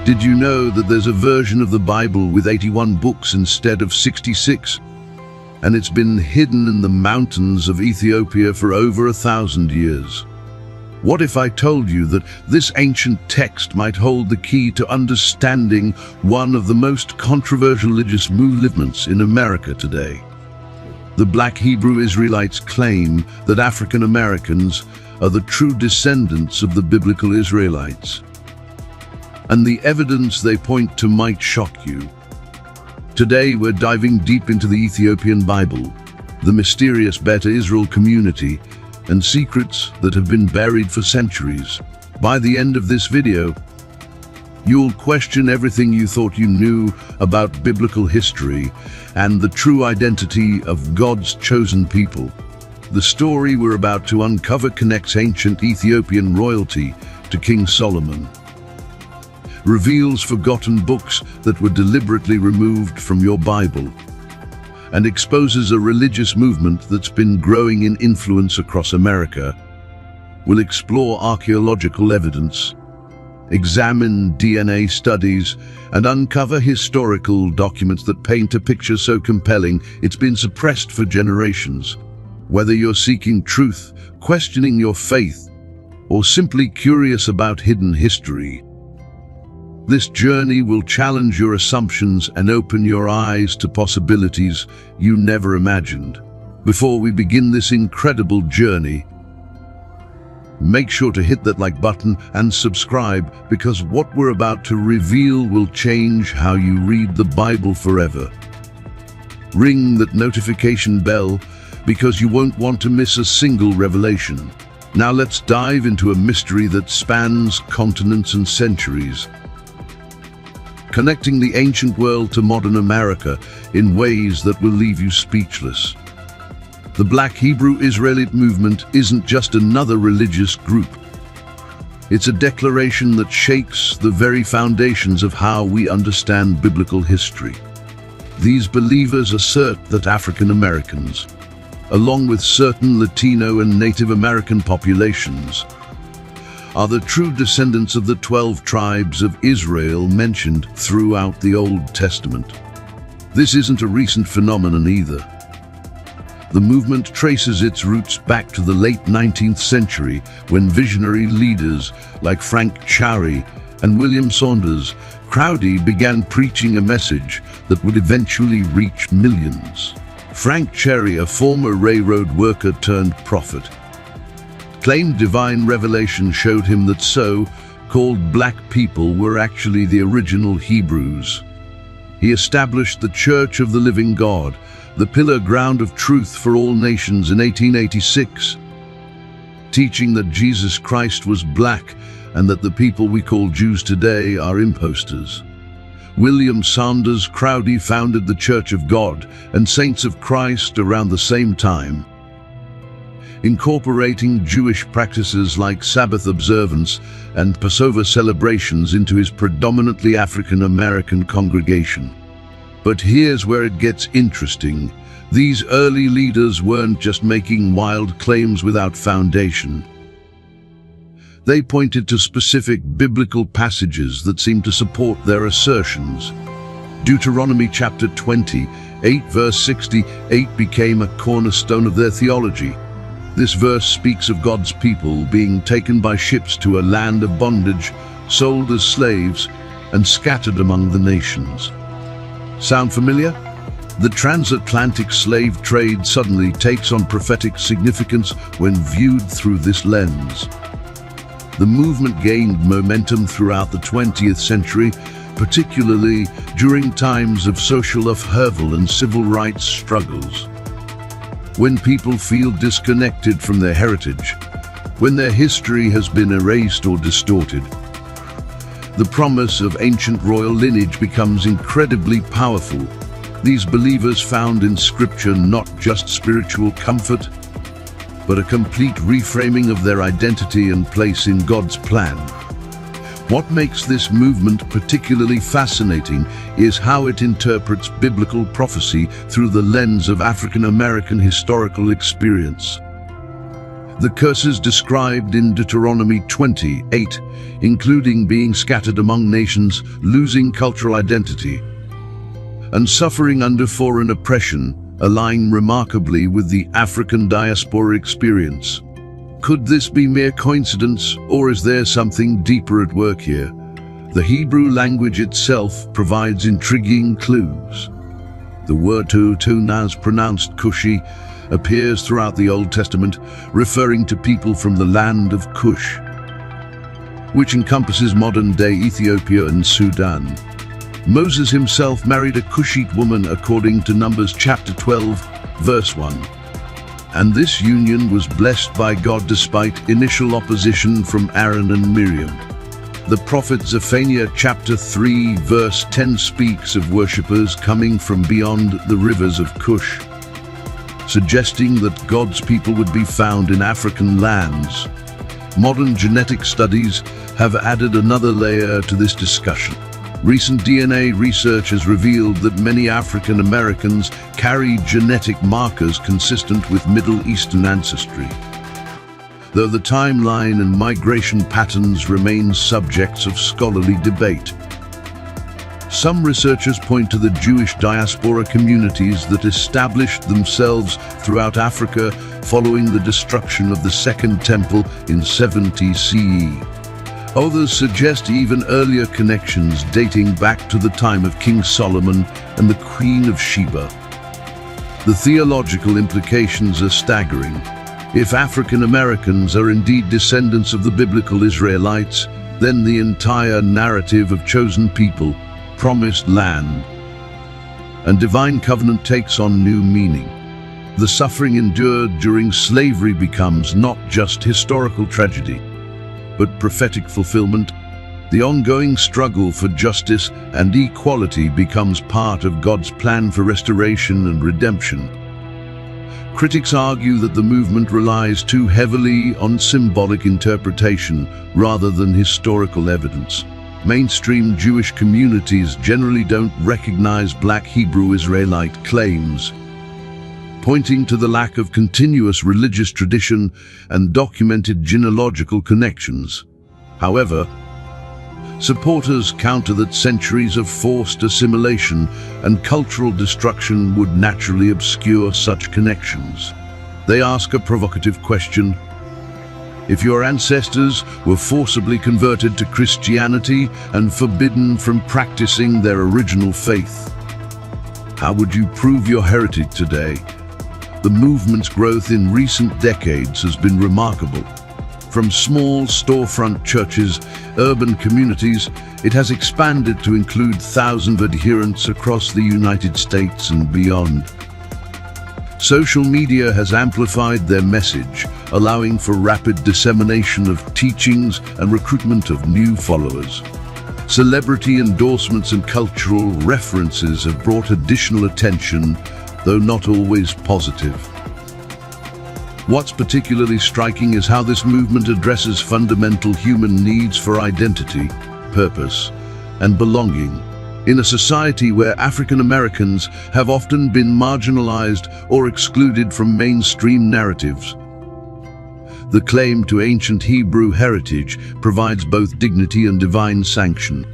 Did you know that there's a version of the Bible with 81 books instead of 66? And it's been hidden in the mountains of Ethiopia for over 1,000 years. What if I told you that this ancient text might hold the key to understanding one of the most controversial religious movements in America today? The Black Hebrew Israelites claim that African Americans are the true descendants of the biblical Israelites. And the evidence they point to might shock you. Today we're diving deep into the Ethiopian Bible, the mysterious Beta Israel community, and secrets that have been buried for centuries. By the end of this video, you'll question everything you thought you knew about biblical history and the true identity of God's chosen people. The story we're about to uncover connects ancient Ethiopian royalty to King Solomon, reveals forgotten books that were deliberately removed from your Bible, and exposes a religious movement that's been growing in influence across America. We'll explore archaeological evidence, examine DNA studies, and uncover historical documents that paint a picture so compelling it's been suppressed for generations. Whether you're seeking truth, questioning your faith, or simply curious about hidden history, this journey will challenge your assumptions and open your eyes to possibilities you never imagined. Before we begin this incredible journey, make sure to hit that like button and subscribe, because what we're about to reveal will change how you read the Bible forever. Ring that notification bell, because you won't want to miss a single revelation. Now let's dive into a mystery that spans continents and centuries, connecting the ancient world to modern America in ways that will leave you speechless. The Black Hebrew Israelite movement isn't just another religious group. It's a declaration that shakes the very foundations of how we understand biblical history. These believers assert that African Americans, along with certain Latino and Native American populations, are the true descendants of the 12 tribes of Israel mentioned throughout the Old Testament. This isn't a recent phenomenon either. The movement traces its roots back to the late 19th century, when visionary leaders like Frank Chari and William Saunders Crowdy began preaching a message that would eventually reach millions. Frank Chari, a former railroad worker turned prophet, claimed divine revelation showed him that so-called black people were actually the original Hebrews. He established the Church of the Living God, the pillar ground of truth for all nations, in 1886, teaching that Jesus Christ was black and that the people we call Jews today are imposters. William Saunders Crowdy founded the Church of God and Saints of Christ around the same time, incorporating Jewish practices like Sabbath observance and Passover celebrations into his predominantly African American congregation. But here's where it gets interesting. These early leaders weren't just making wild claims without foundation. They pointed to specific biblical passages that seemed to support their assertions. Deuteronomy chapter 28 verse 68 became a cornerstone of their theology. This verse speaks of God's people being taken by ships to a land of bondage, sold as slaves, and scattered among the nations. Sound familiar? The transatlantic slave trade suddenly takes on prophetic significance when viewed through this lens. The movement gained momentum throughout the 20th century, particularly during times of social upheaval and civil rights struggles. When people feel disconnected from their heritage, when their history has been erased or distorted, the promise of ancient royal lineage becomes incredibly powerful. These believers found in Scripture not just spiritual comfort, but a complete reframing of their identity and place in God's plan. What makes this movement particularly fascinating is how it interprets biblical prophecy through the lens of African American historical experience. The curses described in Deuteronomy 28, including being scattered among nations, losing cultural identity, and suffering under foreign oppression, align remarkably with the African diaspora experience. Could this be mere coincidence, or is there something deeper at work here? The Hebrew language itself provides intriguing clues. The word Tunaz, pronounced Cushi, appears throughout the Old Testament, referring to people from the land of Cush, which encompasses modern-day Ethiopia and Sudan. Moses himself married a Cushite woman according to Numbers chapter 12, verse 1. And this union was blessed by God despite initial opposition from Aaron and Miriam. The prophet Zephaniah chapter 3, verse 10 speaks of worshippers coming from beyond the rivers of Cush, suggesting that God's people would be found in African lands. Modern genetic studies have added another layer to this discussion. Recent DNA research has revealed that many African Americans carry genetic markers consistent with Middle Eastern ancestry, though the timeline and migration patterns remain subjects of scholarly debate. Some researchers point to the Jewish diaspora communities that established themselves throughout Africa following the destruction of the Second Temple in 70 CE. Others suggest even earlier connections dating back to the time of King Solomon and the Queen of Sheba. The theological implications are staggering. If African Americans are indeed descendants of the biblical Israelites, then the entire narrative of chosen people, promised land, and divine covenant takes on new meaning. The suffering endured during slavery becomes not just historical tragedy, but prophetic fulfillment. The ongoing struggle for justice and equality becomes part of God's plan for restoration and redemption. Critics argue that the movement relies too heavily on symbolic interpretation rather than historical evidence. Mainstream Jewish communities generally don't recognize Black Hebrew Israelite claims, pointing to the lack of continuous religious tradition and documented genealogical connections. However, supporters counter that centuries of forced assimilation and cultural destruction would naturally obscure such connections. They ask a provocative question: if your ancestors were forcibly converted to Christianity and forbidden from practicing their original faith, how would you prove your heritage today? The movement's growth in recent decades has been remarkable. From small storefront churches, urban communities, it has expanded to include thousands of adherents across the United States and beyond. Social media has amplified their message, allowing for rapid dissemination of teachings and recruitment of new followers. Celebrity endorsements and cultural references have brought additional attention, though not always positive. What's particularly striking is how this movement addresses fundamental human needs for identity, purpose, and belonging. In a society where African Americans have often been marginalized or excluded from mainstream narratives, the claim to ancient Hebrew heritage provides both dignity and divine sanction.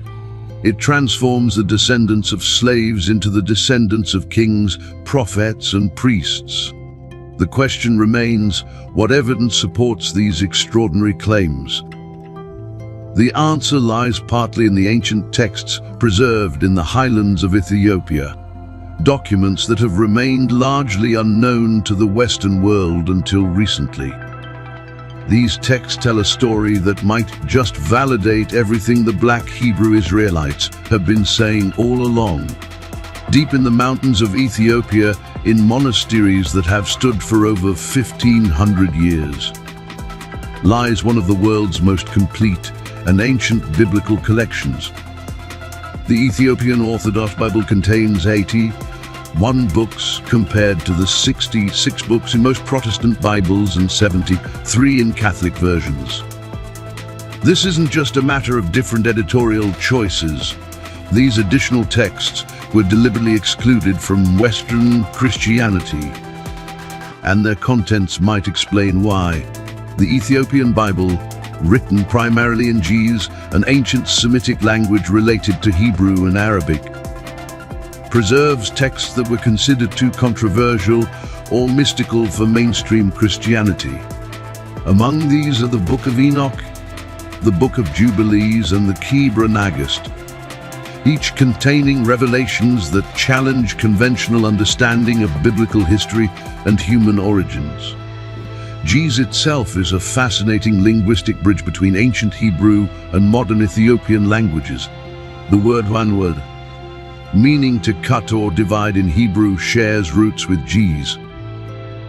It transforms the descendants of slaves into the descendants of kings, prophets, and priests. The question remains, what evidence supports these extraordinary claims? The answer lies partly in the ancient texts preserved in the highlands of Ethiopia, documents that have remained largely unknown to the Western world until recently. These texts tell a story that might just validate everything the Black Hebrew Israelites have been saying all along. Deep in the mountains of Ethiopia, in monasteries that have stood for over 1,500 years, lies one of the world's most complete and ancient biblical collections. The Ethiopian Orthodox Bible contains 81 books compared to the 66 books in most Protestant Bibles and 73 in Catholic versions. This isn't just a matter of different editorial choices. These additional texts were deliberately excluded from Western Christianity, and their contents might explain why. The Ethiopian Bible, written primarily in Ge'ez, an ancient Semitic language related to Hebrew and Arabic, preserves texts that were considered too controversial or mystical for mainstream Christianity. Among these are the Book of Enoch, the Book of Jubilees, and the Kebra Nagast, each containing revelations that challenge conventional understanding of biblical history and human origins. Ge'ez itself is a fascinating linguistic bridge between ancient Hebrew and modern Ethiopian languages. The word "wanward," meaning to cut or divide in Hebrew, shares roots with Ge'ez,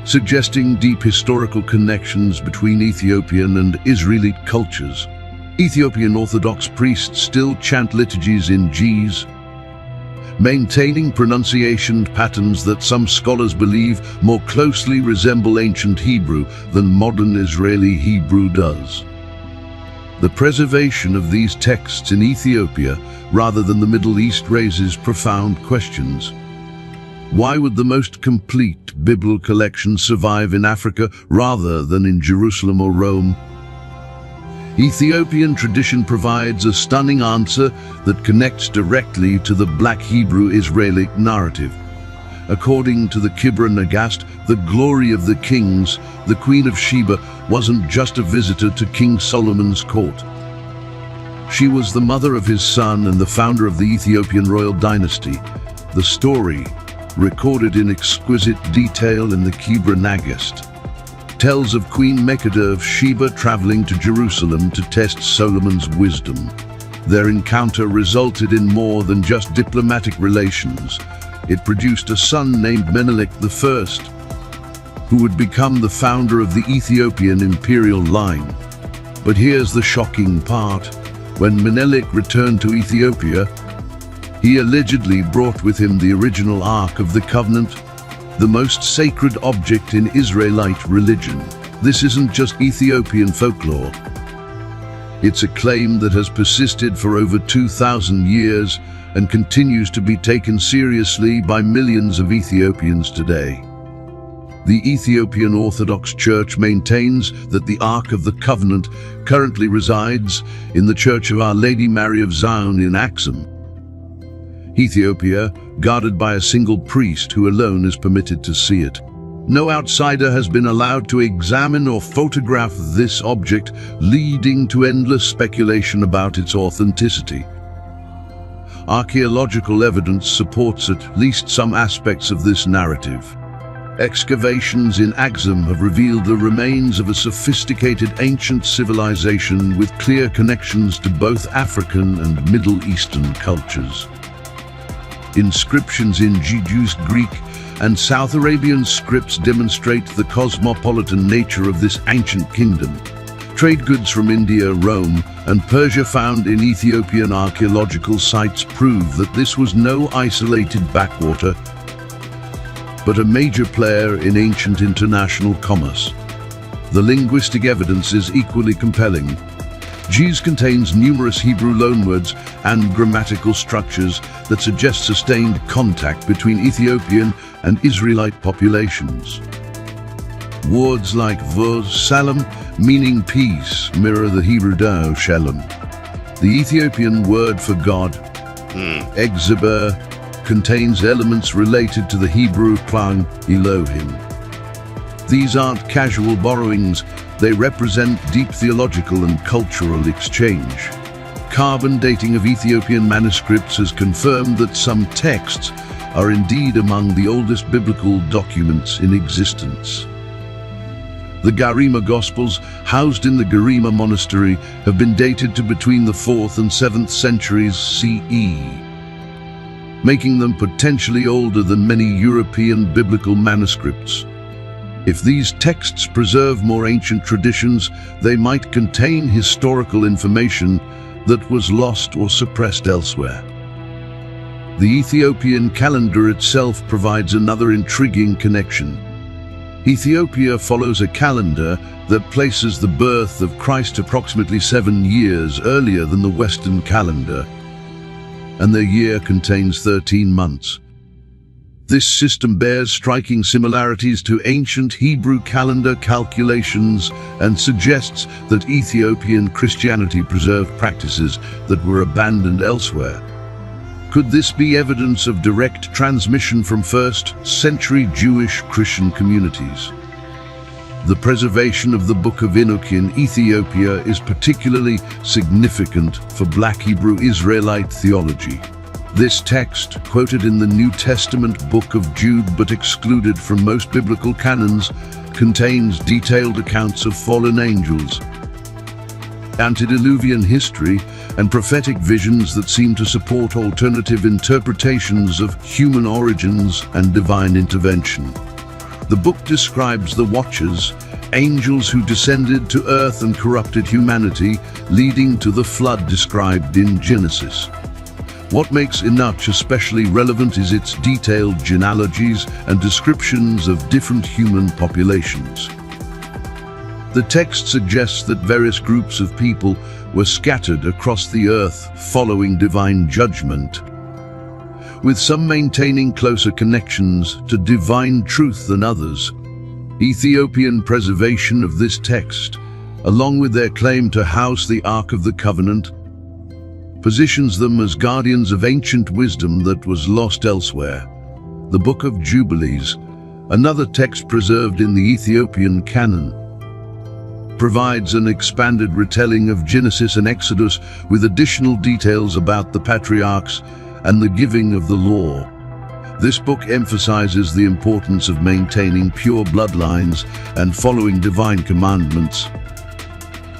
suggesting deep historical connections between Ethiopian and Israelite cultures. Ethiopian Orthodox priests still chant liturgies in Ge'ez, maintaining pronunciation patterns that some scholars believe more closely resemble ancient Hebrew than modern Israeli Hebrew does. The preservation of these texts in Ethiopia rather than the Middle East raises profound questions. Why would the most complete biblical collection survive in Africa rather than in Jerusalem or Rome? Ethiopian tradition provides a stunning answer that connects directly to the Black Hebrew-Israelic narrative. According to the Kebra Nagast, the glory of the kings, the Queen of Sheba wasn't just a visitor to King Solomon's court. She was the mother of his son and the founder of the Ethiopian royal dynasty. The story, recorded in exquisite detail in the Kebra Nagast, tells of Queen Makeda of Sheba traveling to Jerusalem to test Solomon's wisdom. Their encounter resulted in more than just diplomatic relations. It produced a son named Menelik I, who would become the founder of the Ethiopian imperial line. But here's the shocking part. When Menelik returned to Ethiopia, he allegedly brought with him the original Ark of the Covenant, the most sacred object in Israelite religion. This isn't just Ethiopian folklore. It's a claim that has persisted for over 2,000 years and continues to be taken seriously by millions of Ethiopians today. The Ethiopian Orthodox Church maintains that the Ark of the Covenant currently resides in the Church of Our Lady Mary of Zion in Axum, Ethiopia, guarded by a single priest who alone is permitted to see it. No outsider has been allowed to examine or photograph this object, leading to endless speculation about its authenticity. Archaeological evidence supports at least some aspects of this narrative. Excavations in Axum have revealed the remains of a sophisticated ancient civilization with clear connections to both African and Middle Eastern cultures. Inscriptions in Ge'ez Greek and South Arabian scripts demonstrate the cosmopolitan nature of this ancient kingdom. Trade goods from India, Rome, and Persia found in Ethiopian archaeological sites prove that this was no isolated backwater, but a major player in ancient international commerce. The linguistic evidence is equally compelling. Ge'ez contains numerous Hebrew loanwords and grammatical structures that suggest sustained contact between Ethiopian and Israelite populations. Words like vos, salam, meaning peace, mirror the Hebrew dao, shalom. The Ethiopian word for God, Egzeber, contains elements related to the Hebrew clan Elohim. These aren't casual borrowings, they represent deep theological and cultural exchange. Carbon dating of Ethiopian manuscripts has confirmed that some texts are indeed among the oldest biblical documents in existence. The Garima Gospels, housed in the Garima Monastery, have been dated to between the 4th and 7th centuries CE, making them potentially older than many European biblical manuscripts. If these texts preserve more ancient traditions, they might contain historical information that was lost or suppressed elsewhere. The Ethiopian calendar itself provides another intriguing connection. Ethiopia follows a calendar that places the birth of Christ approximately 7 years earlier than the Western calendar, and their year contains 13 months. This system bears striking similarities to ancient Hebrew calendar calculations and suggests that Ethiopian Christianity preserved practices that were abandoned elsewhere. Could this be evidence of direct transmission from first-century Jewish Christian communities? The preservation of the Book of Enoch in Ethiopia is particularly significant for Black Hebrew Israelite theology. This text, quoted in the New Testament Book of Jude but excluded from most biblical canons, contains detailed accounts of fallen angels, antediluvian history, and prophetic visions that seem to support alternative interpretations of human origins and divine intervention. The book describes the Watchers, angels who descended to earth and corrupted humanity, leading to the flood described in Genesis. What makes Enoch especially relevant is its detailed genealogies and descriptions of different human populations. The text suggests that various groups of people were scattered across the earth following divine judgment, with some maintaining closer connections to divine truth than others. Ethiopian preservation of this text, along with their claim to house the Ark of the Covenant, positions them as guardians of ancient wisdom that was lost elsewhere. The Book of Jubilees, another text preserved in the Ethiopian canon, provides an expanded retelling of Genesis and Exodus with additional details about the patriarchs and the giving of the law. This book emphasizes the importance of maintaining pure bloodlines and following divine commandments,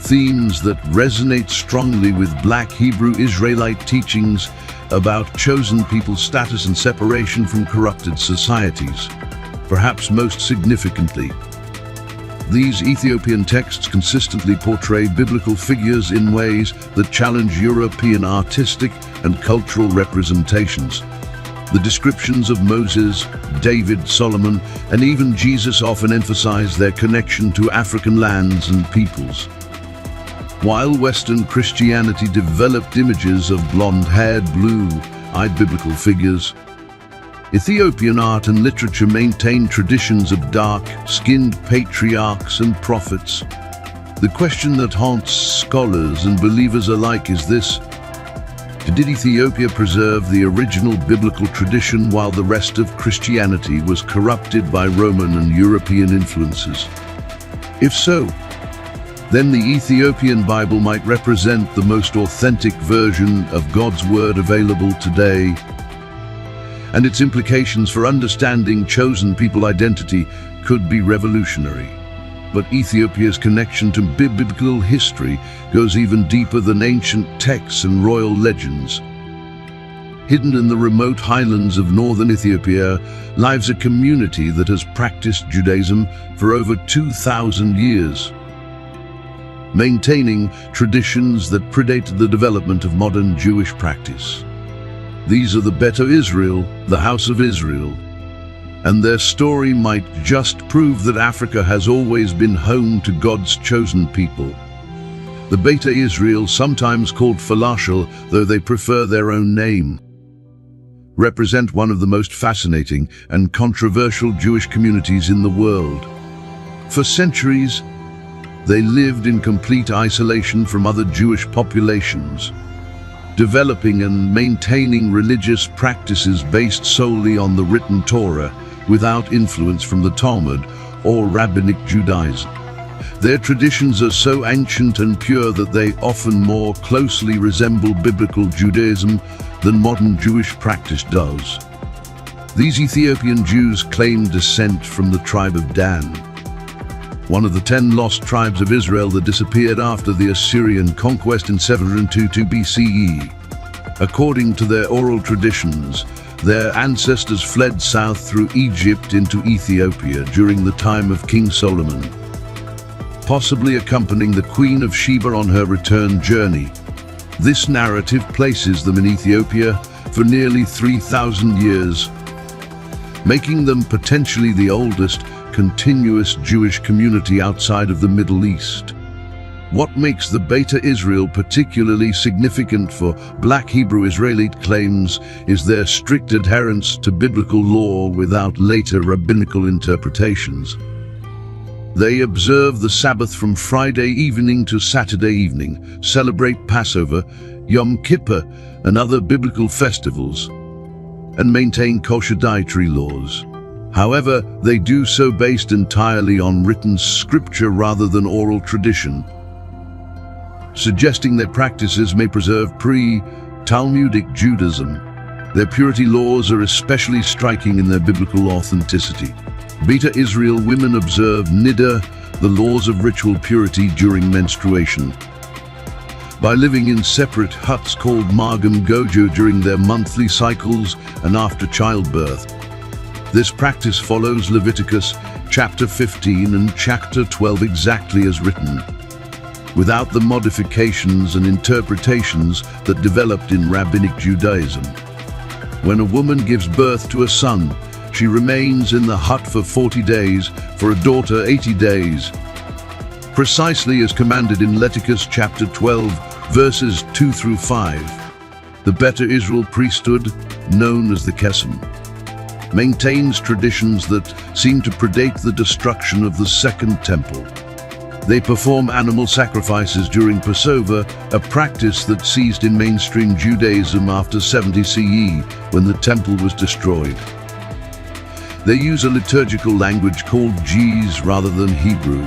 themes that resonate strongly with Black Hebrew Israelite teachings about chosen people's status and separation from corrupted societies. Perhaps most significantly, these Ethiopian texts consistently portray biblical figures in ways that challenge European artistic and cultural representations. The descriptions of Moses, David, Solomon, and even Jesus often emphasize their connection to African lands and peoples. While Western Christianity developed images of blonde-haired, blue-eyed biblical figures, Ethiopian art and literature maintain traditions of dark-skinned patriarchs and prophets. The question that haunts scholars and believers alike is this: did Ethiopia preserve the original biblical tradition while the rest of Christianity was corrupted by Roman and European influences? If so, then the Ethiopian Bible might represent the most authentic version of God's Word available today, and its implications for understanding chosen people identity could be revolutionary. But Ethiopia's connection to biblical history goes even deeper than ancient texts and royal legends. Hidden in the remote highlands of northern Ethiopia lives a community that has practiced Judaism for over 2,000 years, maintaining traditions that predate the development of modern Jewish practice. These are the Beta Israel, the House of Israel, and their story might just prove that Africa has always been home to God's chosen people. The Beta Israel, sometimes called Falashel, though they prefer their own name, represent one of the most fascinating and controversial Jewish communities in the world. For centuries, they lived in complete isolation from other Jewish populations, developing and maintaining religious practices based solely on the written Torah, without influence from the Talmud or Rabbinic Judaism. Their traditions are so ancient and pure that they often more closely resemble biblical Judaism than modern Jewish practice does. These Ethiopian Jews claim descent from the tribe of Dan, one of the 10 lost tribes of Israel that disappeared after the Assyrian conquest in 722 BCE. According to their oral traditions, their ancestors fled south through Egypt into Ethiopia during the time of King Solomon, possibly accompanying the Queen of Sheba on her return journey. This narrative places them in Ethiopia for nearly 3,000 years, making them potentially the oldest continuous Jewish community outside of the Middle East. What makes the Beta Israel particularly significant for Black Hebrew Israelite claims is their strict adherence to biblical law without later rabbinical interpretations. They observe the Sabbath from Friday evening to Saturday evening, celebrate Passover, Yom Kippur, and other biblical festivals, and maintain kosher dietary laws. However, they do so based entirely on written scripture rather than oral tradition, suggesting their practices may preserve pre-Talmudic Judaism. Their purity laws are especially striking in their biblical authenticity. Beta Israel women observe Niddah, the laws of ritual purity during menstruation, by living in separate huts called Magam Gojo during their monthly cycles and after childbirth. This practice follows Leviticus chapter 15 and chapter 12 exactly as written, without the modifications and interpretations that developed in Rabbinic Judaism. When a woman gives birth to a son, she remains in the hut for 40 days, for a daughter 80 days, precisely as commanded in Leviticus chapter 12, verses 2 through 5. The Beta Israel priesthood, known as the Kesem, maintains traditions that seem to predate the destruction of the Second Temple. They perform animal sacrifices during Passover, a practice that ceased in mainstream Judaism after 70 CE, when the temple was destroyed. They use a liturgical language called Ge'ez rather than Hebrew,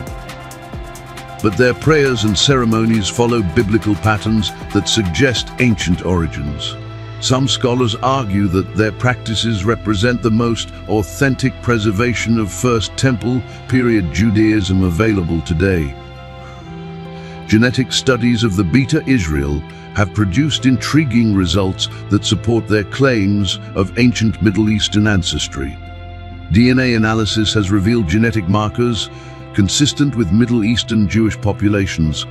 but their prayers and ceremonies follow biblical patterns that suggest ancient origins. Some scholars argue that their practices represent the most authentic preservation of First Temple period Judaism available today. Genetic studies of the Beta Israel have produced intriguing results that support their claims of ancient Middle Eastern ancestry. DNA analysis has revealed genetic markers consistent with Middle Eastern Jewish populations,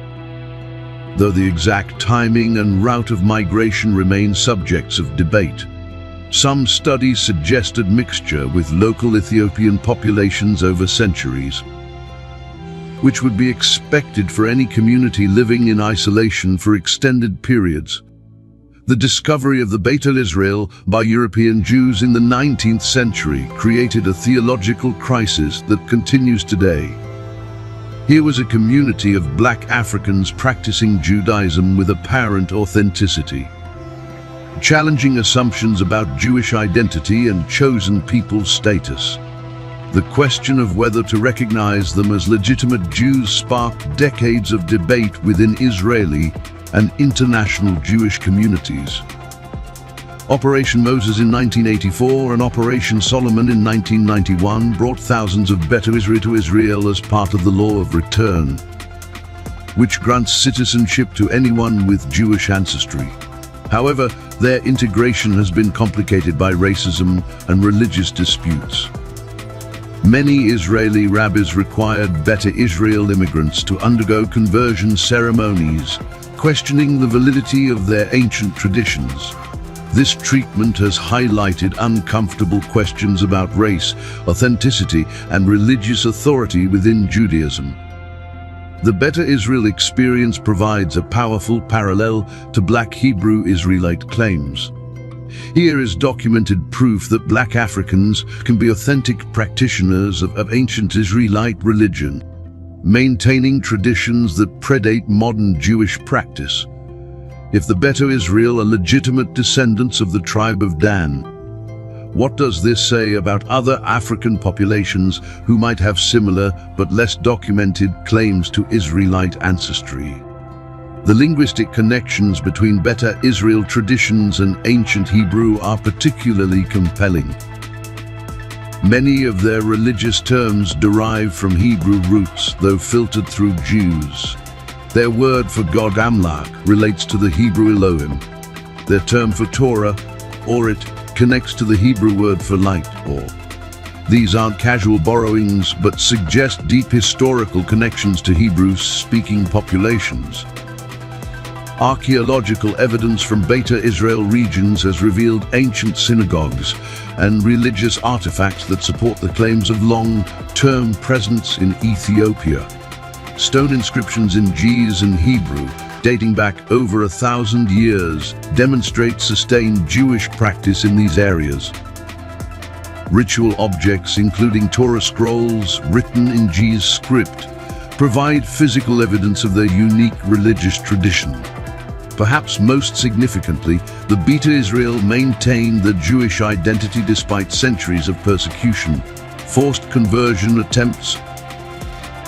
though the exact timing and route of migration remain subjects of debate. Some studies suggested mixture with local Ethiopian populations over centuries, which would be expected for any community living in isolation for extended periods. The discovery of the Beta Israel by European Jews in the 19th century created a theological crisis that continues today. Here was a community of Black Africans practicing Judaism with apparent authenticity, challenging assumptions about Jewish identity and chosen people's status. The question of whether to recognize them as legitimate Jews sparked decades of debate within Israeli and international Jewish communities. Operation Moses in 1984 and Operation Solomon in 1991 brought thousands of Beta Israel to Israel as part of the law of return, which grants citizenship to anyone with Jewish ancestry. However, their integration has been complicated by racism and religious disputes. Many Israeli rabbis required Beta Israel immigrants to undergo conversion ceremonies, questioning the validity of their ancient traditions. This treatment has highlighted uncomfortable questions about race, authenticity, and religious authority within Judaism. The Beta Israel experience provides a powerful parallel to Black Hebrew Israelite claims. Here is documented proof that Black Africans can be authentic practitioners of ancient Israelite religion, maintaining traditions that predate modern Jewish practice. If the Beta Israel are legitimate descendants of the tribe of Dan, what does this say about other African populations who might have similar but less documented claims to Israelite ancestry? The linguistic connections between Beta Israel traditions and ancient Hebrew are particularly compelling. Many of their religious terms derive from Hebrew roots, though filtered through Jews. Their word for God Amlach relates to the Hebrew Elohim. Their term for Torah, Orit, connects to the Hebrew word for light, or. These aren't casual borrowings, but suggest deep historical connections to Hebrew-speaking populations. Archaeological evidence from Beta Israel regions has revealed ancient synagogues and religious artifacts that support the claims of long-term presence in Ethiopia. Stone inscriptions in Ge'ez and Hebrew, dating back over 1,000 years, demonstrate sustained Jewish practice in these areas. Ritual objects, including Torah scrolls written in Ge'ez script, provide physical evidence of their unique religious tradition. Perhaps most significantly, the Beta Israel maintained the Jewish identity despite centuries of persecution, forced conversion attempts,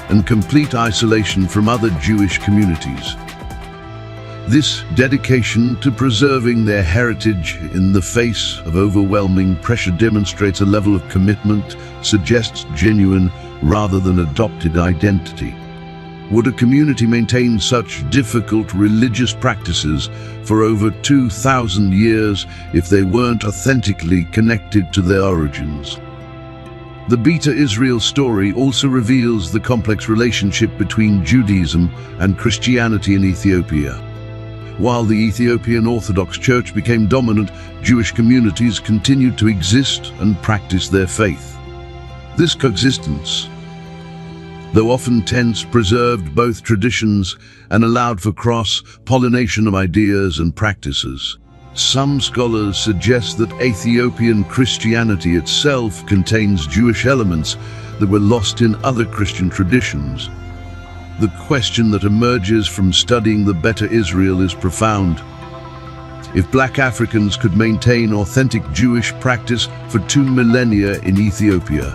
and complete isolation from other Jewish communities. This dedication to preserving their heritage in the face of overwhelming pressure demonstrates a level of commitment, suggests genuine rather than adopted identity. Would a community maintain such difficult religious practices for over 2,000 years if they weren't authentically connected to their origins? The Beta Israel story also reveals the complex relationship between Judaism and Christianity in Ethiopia. While the Ethiopian Orthodox Church became dominant, Jewish communities continued to exist and practice their faith. This coexistence, though often tense, preserved both traditions and allowed for cross-pollination of ideas and practices. Some scholars suggest that Ethiopian Christianity itself contains Jewish elements that were lost in other Christian traditions. The question that emerges from studying the Beta Israel is profound. If Black Africans could maintain authentic Jewish practice for 2 millennia in Ethiopia,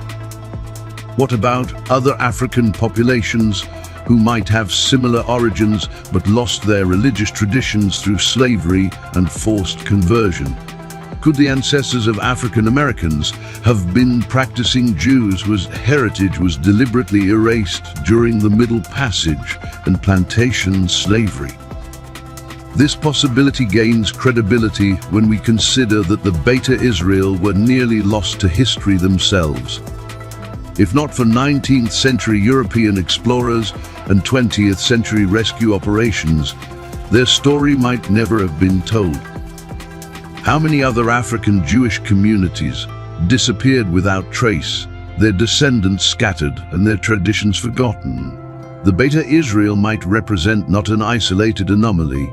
what about other African populations who might have similar origins but lost their religious traditions through slavery and forced conversion? Could the ancestors of African Americans have been practicing Jews whose heritage was deliberately erased during the Middle Passage and plantation slavery? This possibility gains credibility when we consider that the Beta Israel were nearly lost to history themselves. If not for 19th century European explorers and 20th century rescue operations, their story might never have been told. How many other African Jewish communities disappeared without trace, their descendants scattered and their traditions forgotten? The Beta Israel might represent not an isolated anomaly,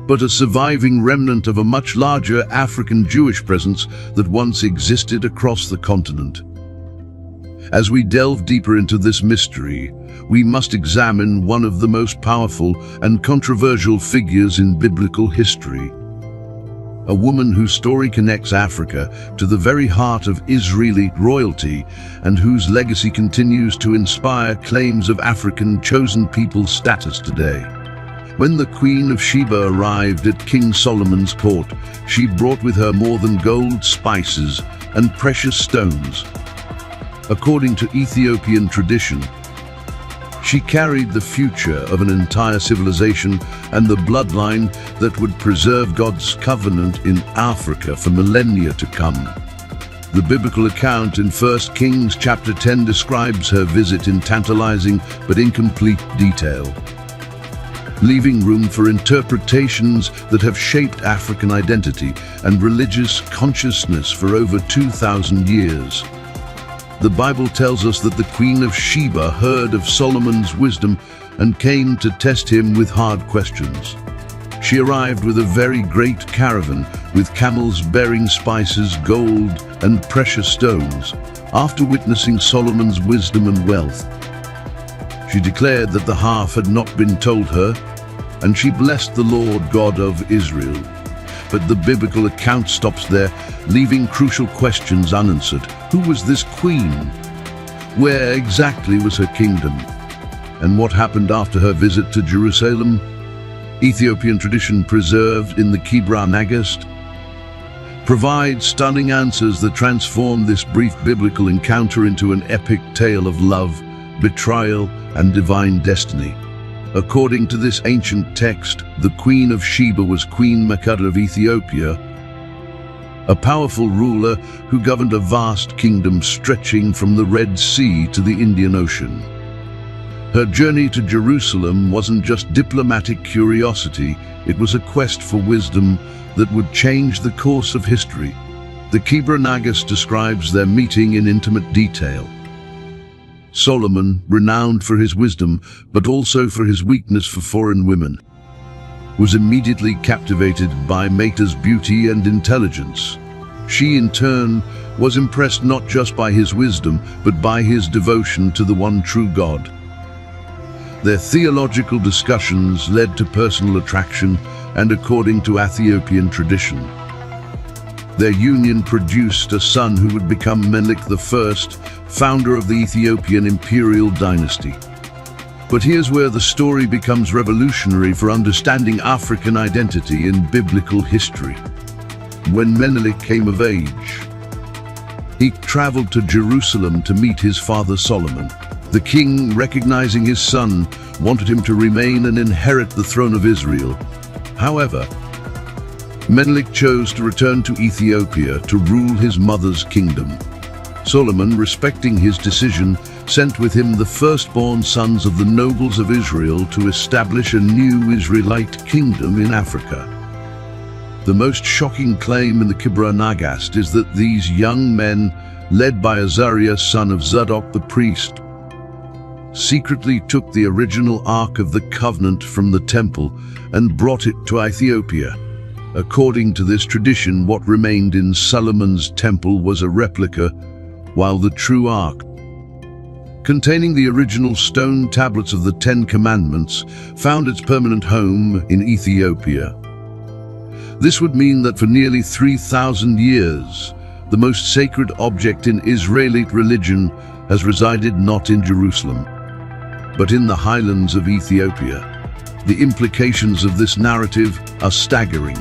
but a surviving remnant of a much larger African Jewish presence that once existed across the continent. As we delve deeper into this mystery, we must examine one of the most powerful and controversial figures in biblical history. A woman whose story connects Africa to the very heart of Israeli royalty and whose legacy continues to inspire claims of African chosen people status today. When the Queen of Sheba arrived at King Solomon's court, she brought with her more than gold, spices, and precious stones. According to Ethiopian tradition, she carried the future of an entire civilization and the bloodline that would preserve God's covenant in Africa for millennia to come. The biblical account in 1 Kings chapter 10 describes her visit in tantalizing but incomplete detail, leaving room for interpretations that have shaped African identity and religious consciousness for over 2,000 years. The Bible tells us that the Queen of Sheba heard of Solomon's wisdom and came to test him with hard questions. She arrived with a very great caravan, with camels bearing spices, gold, and precious stones. After witnessing Solomon's wisdom and wealth, she declared that the half had not been told her, and she blessed the Lord God of Israel. But the biblical account stops there, leaving crucial questions unanswered. Who was this queen? Where exactly was her kingdom? And what happened after her visit to Jerusalem? Ethiopian tradition preserved in the Kebra Nagast provides stunning answers that transform this brief biblical encounter into an epic tale of love, betrayal, and divine destiny. According to this ancient text, the Queen of Sheba was Queen Makeda of Ethiopia, a powerful ruler who governed a vast kingdom stretching from the Red Sea to the Indian Ocean. Her journey to Jerusalem wasn't just diplomatic curiosity, it was a quest for wisdom that would change the course of history. The Kebra Nagast describes their meeting in intimate detail. Solomon, renowned for his wisdom, but also for his weakness for foreign women, was immediately captivated by Meta's beauty and intelligence. She, in turn, was impressed not just by his wisdom, but by his devotion to the one true God. Their theological discussions led to personal attraction, and according to Ethiopian tradition, their union produced a son who would become Menelik I, founder of the Ethiopian imperial dynasty. But here's where the story becomes revolutionary for understanding African identity in biblical history. When Menelik came of age, he traveled to Jerusalem to meet his father Solomon. The king, recognizing his son, wanted him to remain and inherit the throne of Israel. However, Menelik chose to return to Ethiopia to rule his mother's kingdom. Solomon, respecting his decision, sent with him the firstborn sons of the nobles of Israel to establish a new Israelite kingdom in Africa. The most shocking claim in the Kibra Nagast is that these young men, led by Azariah, son of Zadok the priest, secretly took the original Ark of the Covenant from the temple and brought it to Ethiopia. According to this tradition, what remained in Solomon's temple was a replica, while the true Ark, containing the original stone tablets of the Ten Commandments, found its permanent home in Ethiopia. This would mean that for nearly 3,000 years, the most sacred object in Israelite religion has resided not in Jerusalem, but in the highlands of Ethiopia. The implications of this narrative are staggering.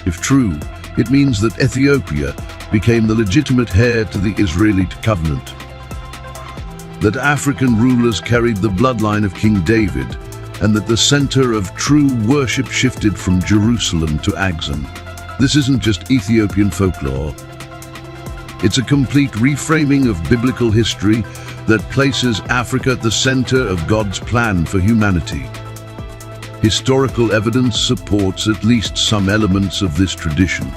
If true, it means that Ethiopia became the legitimate heir to the Israelite covenant, that African rulers carried the bloodline of King David, and that the center of true worship shifted from Jerusalem to Axum. This isn't just Ethiopian folklore. It's a complete reframing of biblical history that places Africa at the center of God's plan for humanity. Historical evidence supports at least some elements of this tradition.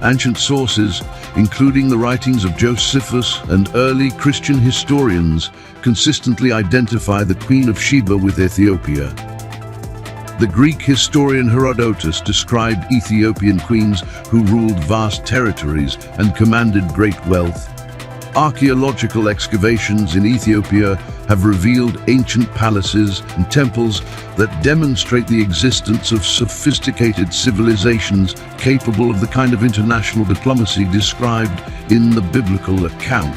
Ancient sources, including the writings of Josephus and early Christian historians, consistently identify the Queen of Sheba with Ethiopia. The Greek historian Herodotus described Ethiopian queens who ruled vast territories and commanded great wealth. Archaeological excavations in Ethiopia have revealed ancient palaces and temples that demonstrate the existence of sophisticated civilizations capable of the kind of international diplomacy described in the biblical account.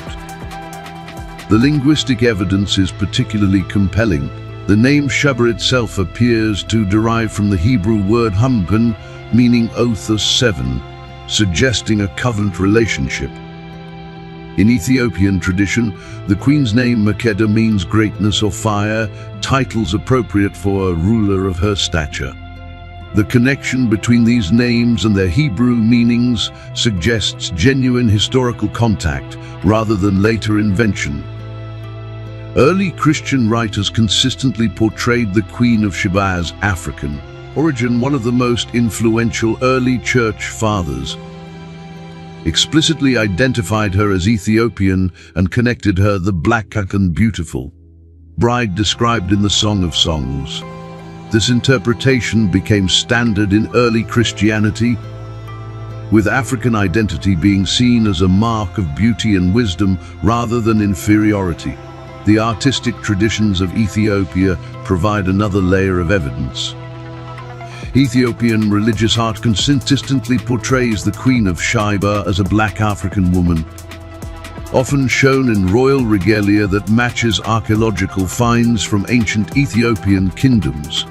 The linguistic evidence is particularly compelling. The name Sheba itself appears to derive from the Hebrew word humpan, meaning oath of seven, suggesting a covenant relationship. In Ethiopian tradition, the queen's name Makeda means greatness or fire, titles appropriate for a ruler of her stature. The connection between these names and their Hebrew meanings suggests genuine historical contact rather than later invention. Early Christian writers consistently portrayed the Queen of Sheba as African. Origen, one of the most influential early church fathers, explicitly identified her as Ethiopian and connected her the black and beautiful bride described in the Song of Songs. This interpretation became standard in early Christianity, with African identity being seen as a mark of beauty and wisdom rather than inferiority. The artistic traditions of Ethiopia provide another layer of evidence. Ethiopian religious art consistently portrays the Queen of Sheba as a black African woman, often shown in royal regalia that matches archaeological finds from ancient Ethiopian kingdoms.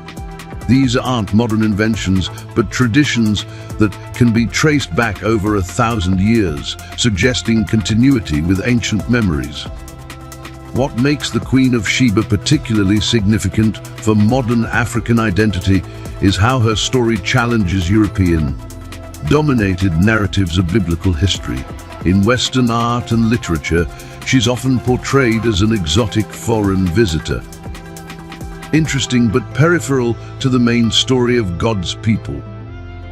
These aren't modern inventions, but traditions that can be traced back over 1,000 years, suggesting continuity with ancient memories. What makes the Queen of Sheba particularly significant for modern African identity is how her story challenges European-dominated narratives of biblical history. In Western art and literature, she's often portrayed as an exotic foreign visitor, interesting but peripheral to the main story of God's people.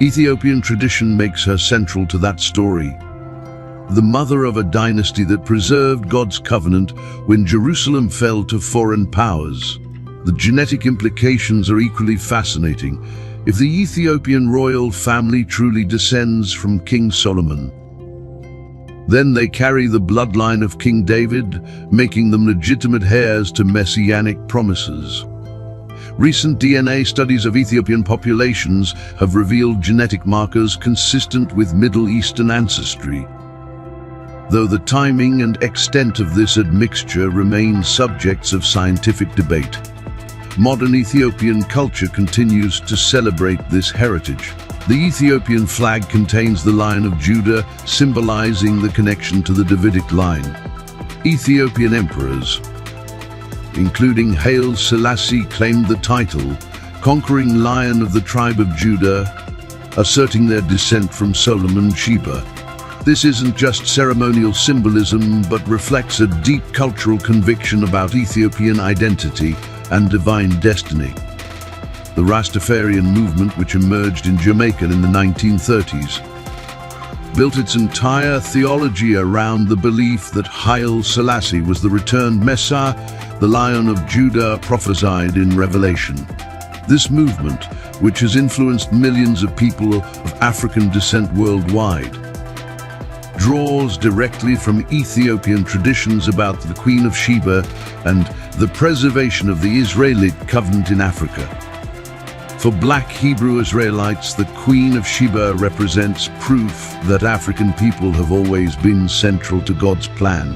Ethiopian tradition makes her central to that story. the mother of a dynasty that preserved God's covenant when Jerusalem fell to foreign powers. The genetic implications are equally fascinating. If the Ethiopian royal family truly descends from King Solomon, then they carry the bloodline of King David, making them legitimate heirs to messianic promises. Recent DNA studies of Ethiopian populations have revealed genetic markers consistent with Middle Eastern ancestry, though the timing and extent of this admixture remain subjects of scientific debate. Modern Ethiopian culture continues to celebrate this heritage. The Ethiopian flag contains the Lion of Judah, symbolizing the connection to the Davidic line. Ethiopian emperors, including Haile Selassie, claimed the title, conquering Lion of the tribe of Judah, asserting their descent from Solomon Sheba. This isn't just ceremonial symbolism, but reflects a deep cultural conviction about Ethiopian identity and divine destiny. The Rastafarian movement, which emerged in Jamaica in the 1930s, built its entire theology around the belief that Haile Selassie was the returned Messiah, the Lion of Judah prophesied in Revelation. This movement, which has influenced millions of people of African descent worldwide, draws directly from Ethiopian traditions about the Queen of Sheba and the preservation of the Israelite covenant in Africa. For Black Hebrew Israelites, the Queen of Sheba represents proof that African people have always been central to God's plan.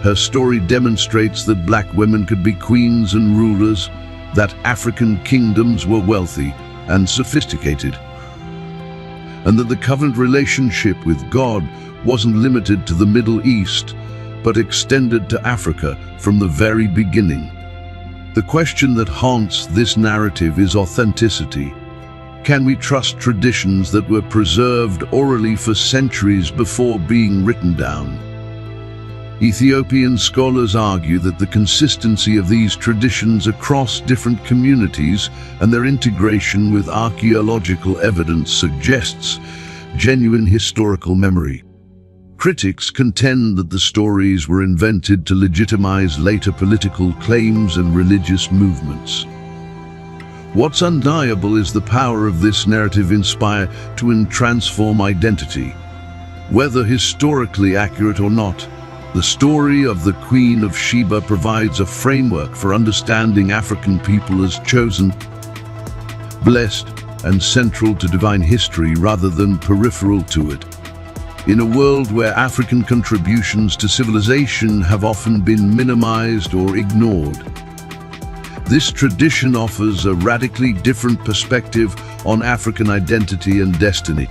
Her story demonstrates that Black women could be queens and rulers, that African kingdoms were wealthy and sophisticated, and that the covenant relationship with God wasn't limited to the Middle East, but extended to Africa from the very beginning. The question that haunts this narrative is authenticity. Can we trust traditions that were preserved orally for centuries before being written down? Ethiopian scholars argue that the consistency of these traditions across different communities and their integration with archaeological evidence suggests genuine historical memory. Critics contend that the stories were invented to legitimize later political claims and religious movements. What's undeniable is the power of this narrative inspire to transform identity. Whether historically accurate or not, the story of the Queen of Sheba provides a framework for understanding African people as chosen, blessed, and central to divine history rather than peripheral to it. In a world where African contributions to civilization have often been minimized or ignored, this tradition offers a radically different perspective on African identity and destiny.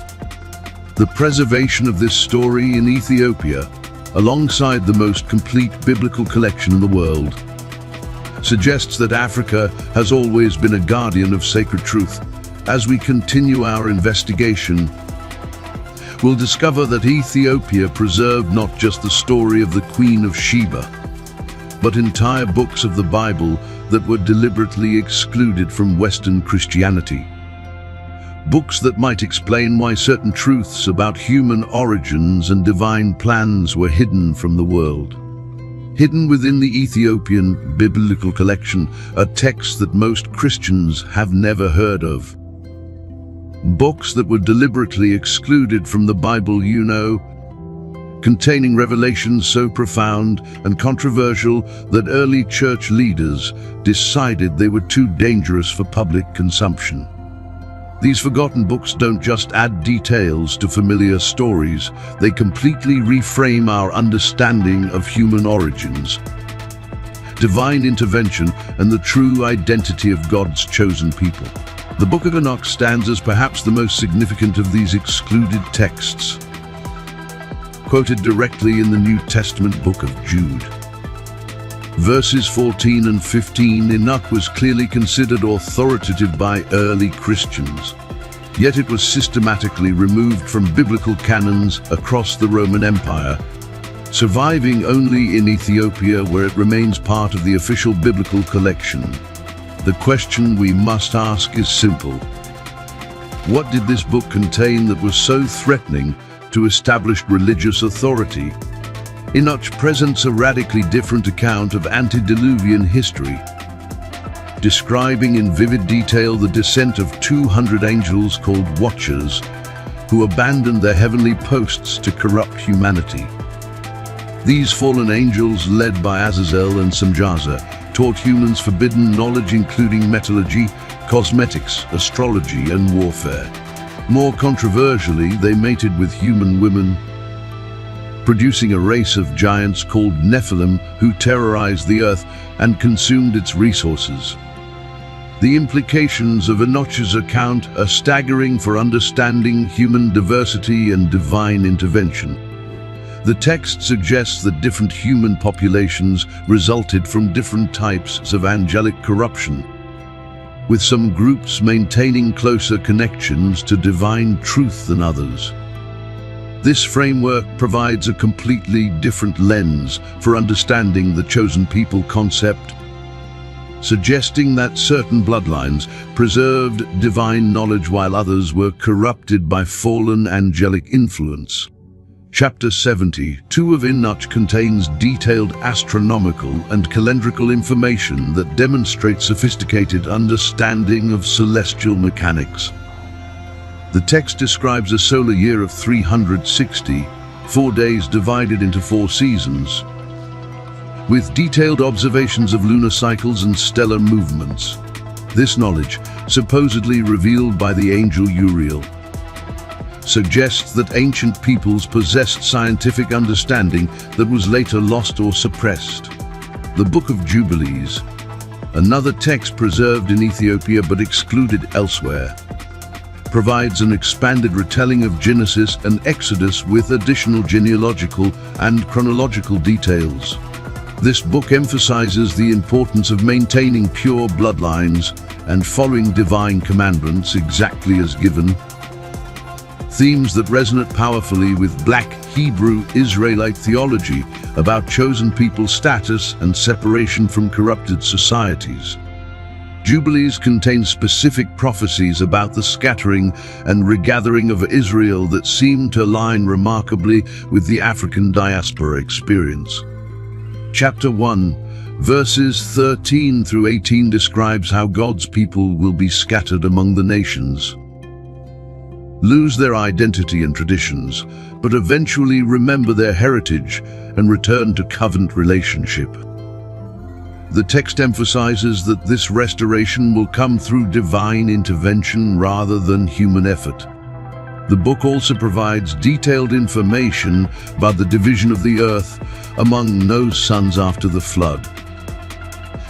The preservation of this story in Ethiopia, alongside the most complete biblical collection in the world, suggests that Africa has always been a guardian of sacred truth. As we continue our investigation, we'll discover that Ethiopia preserved not just the story of the Queen of Sheba, but entire books of the Bible that were deliberately excluded from Western Christianity. Books that might explain why certain truths about human origins and divine plans were hidden from the world. Hidden within the Ethiopian biblical collection are texts that most Christians have never heard of. Books that were deliberately excluded from the Bible, containing revelations so profound and controversial that early church leaders decided they were too dangerous for public consumption. These forgotten books don't just add details to familiar stories, they completely reframe our understanding of human origins, divine intervention, and the true identity of God's chosen people. The Book of Enoch stands as perhaps the most significant of these excluded texts. Quoted directly in the New Testament book of Jude, verses 14 and 15, Enoch was clearly considered authoritative by early Christians, yet it was systematically removed from biblical canons across the Roman Empire, surviving only in Ethiopia, where it remains part of the official biblical collection. The question we must ask is simple. What did this book contain that was so threatening to established religious authority. Enoch presents a radically different account of antediluvian history, describing in vivid detail the descent of 200 angels called Watchers, who abandoned their heavenly posts to corrupt humanity. These fallen angels, led by Azazel and Samjaza, taught humans forbidden knowledge including metallurgy, cosmetics, astrology, and warfare. More controversially, they mated with human women, producing a race of giants called Nephilim who terrorized the earth and consumed its resources. The implications of Enoch's account are staggering for understanding human diversity and divine intervention. The text suggests that different human populations resulted from different types of angelic corruption, with some groups maintaining closer connections to divine truth than others. This framework provides a completely different lens for understanding the chosen people concept, suggesting that certain bloodlines preserved divine knowledge while others were corrupted by fallen angelic influence. Chapter 72 of Enoch contains detailed astronomical and calendrical information that demonstrates sophisticated understanding of celestial mechanics. The text describes a solar year of 360, 4 days divided into 4 seasons, with detailed observations of lunar cycles and stellar movements. This knowledge, supposedly revealed by the angel Uriel, suggests that ancient peoples possessed scientific understanding that was later lost or suppressed. The Book of Jubilees, another text preserved in Ethiopia but excluded elsewhere, provides an expanded retelling of Genesis and Exodus with additional genealogical and chronological details. This book emphasizes the importance of maintaining pure bloodlines and following divine commandments exactly as given, themes that resonate powerfully with Black Hebrew Israelite theology about chosen people's status and separation from corrupted societies. Jubilees contain specific prophecies about the scattering and regathering of Israel that seem to align remarkably with the African diaspora experience. Chapter 1, verses 13 through 18 describes how God's people will be scattered among the nations, lose their identity and traditions, but eventually remember their heritage and return to covenant relationship. The text emphasizes that this restoration will come through divine intervention rather than human effort. The book also provides detailed information about the division of the earth among Noah's sons after the flood,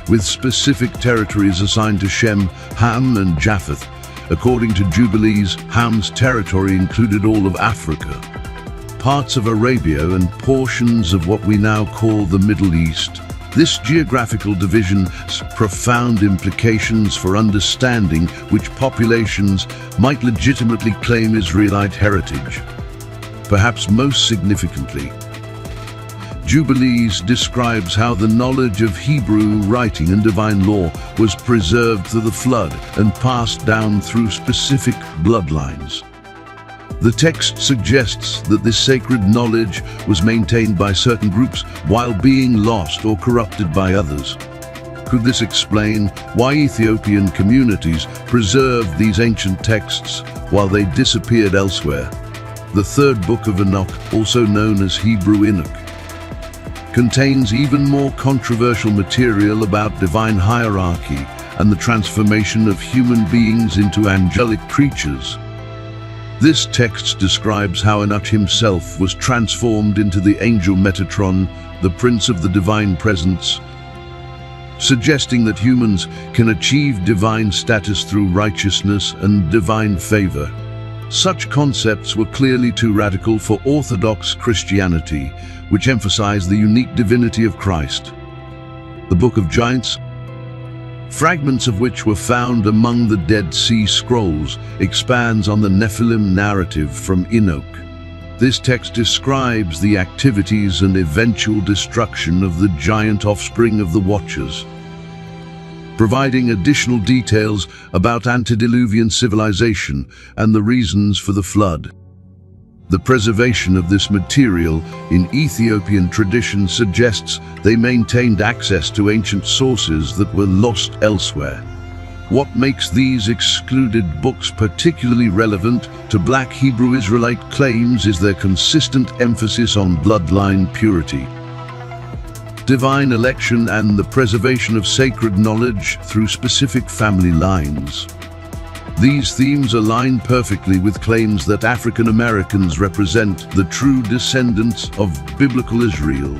with specific territories assigned to Shem, Ham, and Japheth. According to Jubilees, Ham's territory included all of Africa, parts of Arabia, and portions of what we now call the Middle East. This geographical division has profound implications for understanding which populations might legitimately claim Israelite heritage. Perhaps most significantly, Jubilees describes how the knowledge of Hebrew writing and divine law was preserved through the flood and passed down through specific bloodlines. The text suggests that this sacred knowledge was maintained by certain groups while being lost or corrupted by others. Could this explain why Ethiopian communities preserved these ancient texts while they disappeared elsewhere? The third book of Enoch, also known as Hebrew Enoch, contains even more controversial material about divine hierarchy and the transformation of human beings into angelic creatures. This text describes how Enoch himself was transformed into the angel Metatron, the prince of the divine presence, suggesting that humans can achieve divine status through righteousness and divine favor. Such concepts were clearly too radical for Orthodox Christianity, which emphasized the unique divinity of Christ. The Book of Giants, fragments of which were found among the Dead Sea Scrolls, expands on the Nephilim narrative from Enoch. This text describes the activities and eventual destruction of the giant offspring of the Watchers, providing additional details about antediluvian civilization and the reasons for the flood. The preservation of this material in Ethiopian tradition suggests they maintained access to ancient sources that were lost elsewhere. What makes these excluded books particularly relevant to Black Hebrew Israelite claims is their consistent emphasis on bloodline purity, divine election, and the preservation of sacred knowledge through specific family lines. These themes align perfectly with claims that African Americans represent the true descendants of biblical Israel,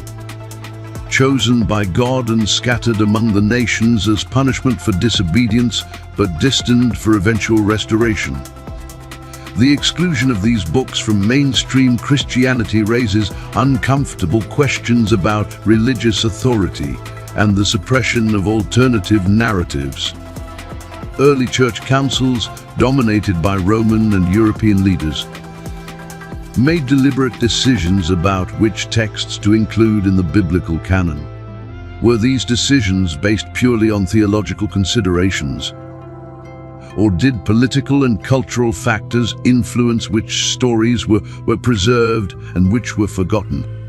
chosen by God and scattered among the nations as punishment for disobedience, but destined for eventual restoration. The exclusion of these books from mainstream Christianity raises uncomfortable questions about religious authority and the suppression of alternative narratives. Early church councils, dominated by Roman and European leaders, made deliberate decisions about which texts to include in the biblical canon. Were these decisions based purely on theological considerations? Or did political and cultural factors influence which stories were preserved and which were forgotten?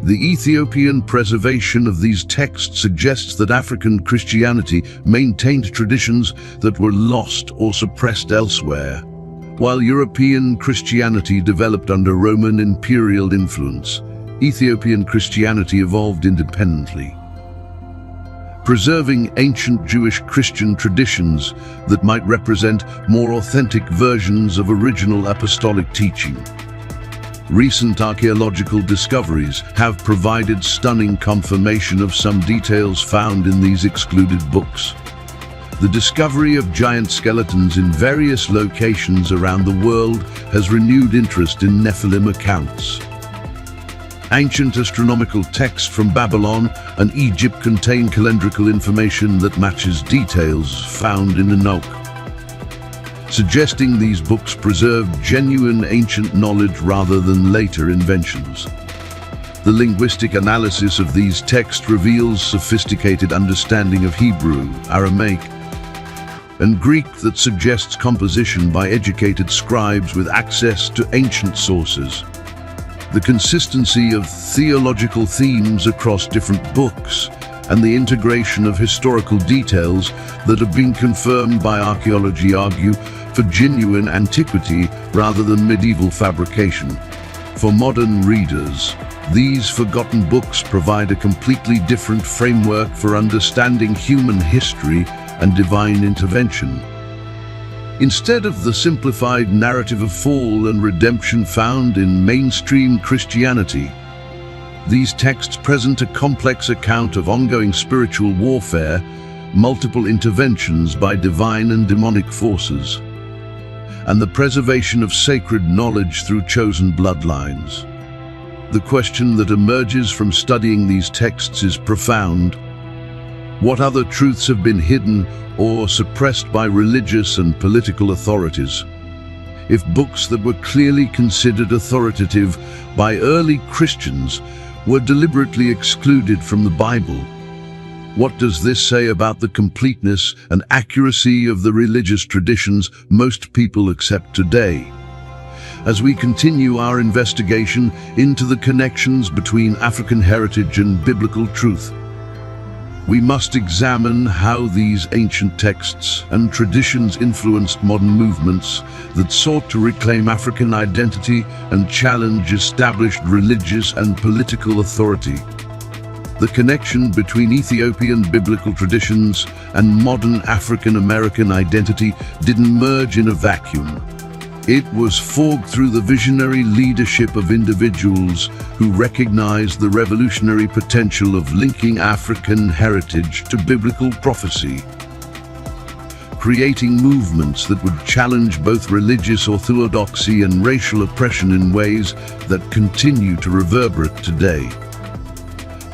The Ethiopian preservation of these texts suggests that African Christianity maintained traditions that were lost or suppressed elsewhere, while European Christianity developed under Roman imperial influence. Ethiopian Christianity evolved independently, preserving ancient Jewish Christian traditions that might represent more authentic versions of original apostolic teaching. Recent archaeological discoveries have provided stunning confirmation of some details found in these excluded books. The discovery of giant skeletons in various locations around the world has renewed interest in Nephilim accounts. Ancient astronomical texts from Babylon and Egypt contain calendrical information that matches details found in Enoch, suggesting these books preserved genuine ancient knowledge rather than later inventions. The linguistic analysis of these texts reveals sophisticated understanding of Hebrew, Aramaic, and Greek that suggests composition by educated scribes with access to ancient sources. The consistency of theological themes across different books and the integration of historical details that have been confirmed by archaeology argue for genuine antiquity rather than medieval fabrication. For modern readers, these forgotten books provide a completely different framework for understanding human history and divine intervention. Instead of the simplified narrative of fall and redemption found in mainstream Christianity, these texts present a complex account of ongoing spiritual warfare, multiple interventions by divine and demonic forces, and the preservation of sacred knowledge through chosen bloodlines. The question that emerges from studying these texts is profound. What other truths have been hidden or suppressed by religious and political authorities? If books that were clearly considered authoritative by early Christians were deliberately excluded from the Bible, what does this say about the completeness and accuracy of the religious traditions most people accept today? As we continue our investigation into the connections between African heritage and biblical truth, we must examine how these ancient texts and traditions influenced modern movements that sought to reclaim African identity and challenge established religious and political authority. The connection between Ethiopian biblical traditions and modern African American identity didn't merge in a vacuum. It was forged through the visionary leadership of individuals who recognized the revolutionary potential of linking African heritage to biblical prophecy, creating movements that would challenge both religious orthodoxy and racial oppression in ways that continue to reverberate today.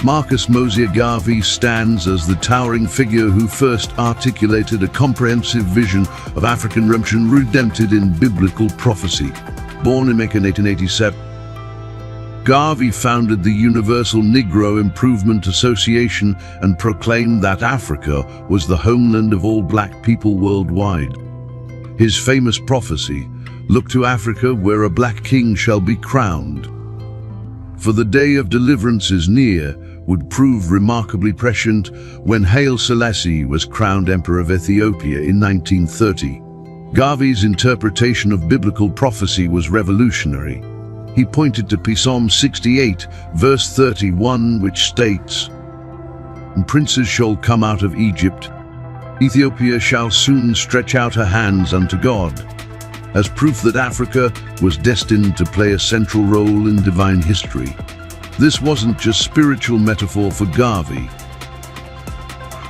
Marcus Mosier Garvey stands as the towering figure who first articulated a comprehensive vision of African redemption rooted in biblical prophecy. Born in Macon 1887, Garvey founded the Universal Negro Improvement Association and proclaimed that Africa was the homeland of all black people worldwide. His famous prophecy, "Look to Africa, where a black king shall be crowned." For the day of deliverance is near would prove remarkably prescient when Haile Selassie was crowned Emperor of Ethiopia in 1930. Garvey's interpretation of biblical prophecy was revolutionary. He pointed to Psalm 68, verse 31, which states, "And princes shall come out of Egypt. Ethiopia shall soon stretch out her hands unto God," as proof that Africa was destined to play a central role in divine history. This wasn't just spiritual metaphor for Garvey.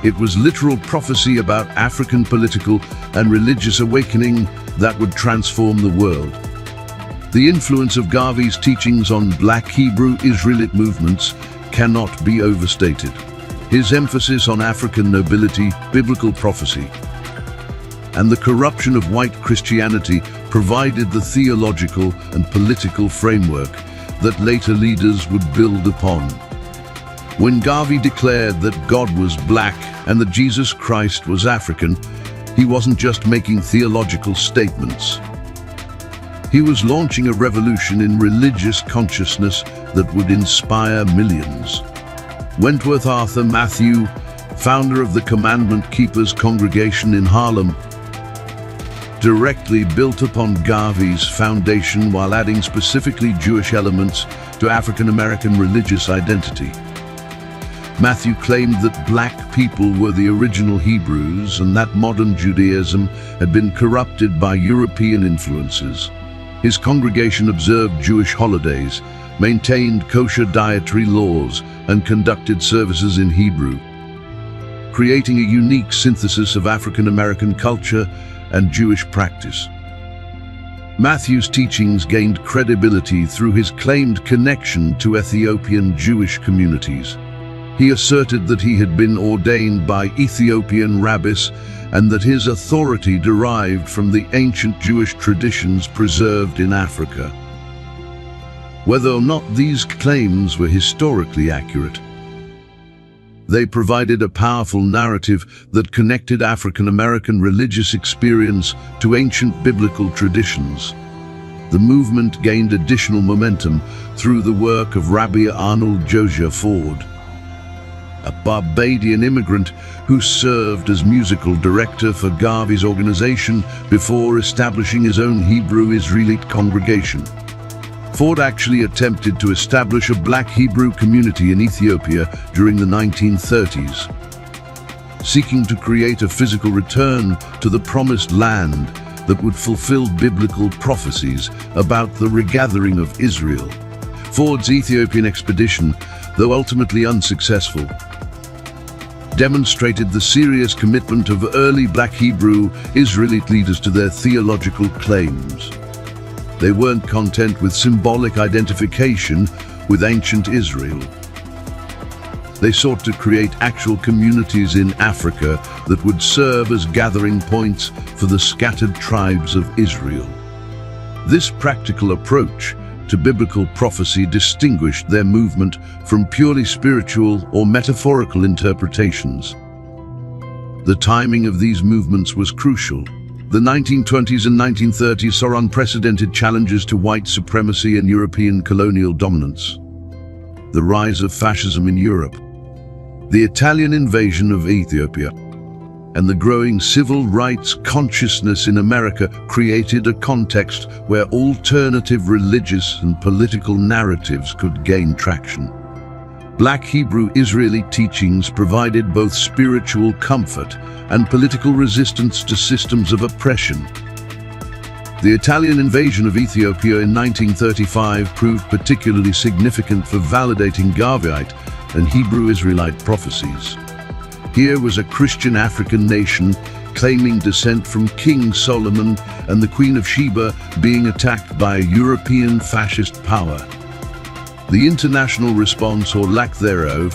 It was literal prophecy about African political and religious awakening that would transform the world. The influence of Garvey's teachings on Black Hebrew Israelite movements cannot be overstated. His emphasis on African nobility, biblical prophecy, and the corruption of white Christianity provided the theological and political framework that later leaders would build upon. When Garvey declared that God was black and that Jesus Christ was African, he wasn't just making theological statements. He was launching a revolution in religious consciousness that would inspire millions. Wentworth Arthur Matthew, founder of the Commandment Keepers congregation in Harlem, directly built upon Garvey's foundation while adding specifically Jewish elements to African American religious identity. Matthew claimed that black people were the original Hebrews and that modern Judaism had been corrupted by European influences. His congregation observed Jewish holidays, maintained kosher dietary laws, and conducted services in Hebrew, creating a unique synthesis of African American culture and Jewish practice. Matthew's teachings gained credibility through his claimed connection to Ethiopian Jewish communities. He asserted that he had been ordained by Ethiopian rabbis and that his authority derived from the ancient Jewish traditions preserved in Africa. Whether or not these claims were historically accurate, they provided a powerful narrative that connected African American religious experience to ancient biblical traditions. The movement gained additional momentum through the work of Rabbi Arnold Josiah Ford, a Barbadian immigrant who served as musical director for Garvey's organization before establishing his own Hebrew Israelite congregation. Ford actually attempted to establish a black Hebrew community in Ethiopia during the 1930s, seeking to create a physical return to the promised land that would fulfill biblical prophecies about the regathering of Israel. Ford's Ethiopian expedition, though ultimately unsuccessful, demonstrated the serious commitment of early black Hebrew Israelite leaders to their theological claims. They weren't content with symbolic identification with ancient Israel. They sought to create actual communities in Africa that would serve as gathering points for the scattered tribes of Israel. This practical approach to biblical prophecy distinguished their movement from purely spiritual or metaphorical interpretations. The timing of these movements was crucial. The 1920s and 1930s saw unprecedented challenges to white supremacy and European colonial dominance. The rise of fascism in Europe, the Italian invasion of Ethiopia, and the growing civil rights consciousness in America created a context where alternative religious and political narratives could gain traction. Black Hebrew Israelite teachings provided both spiritual comfort and political resistance to systems of oppression. The Italian invasion of Ethiopia in 1935 proved particularly significant for validating Garveyite and Hebrew Israelite prophecies. Here was a Christian African nation claiming descent from King Solomon and the Queen of Sheba being attacked by a European fascist power. The international response, or lack thereof,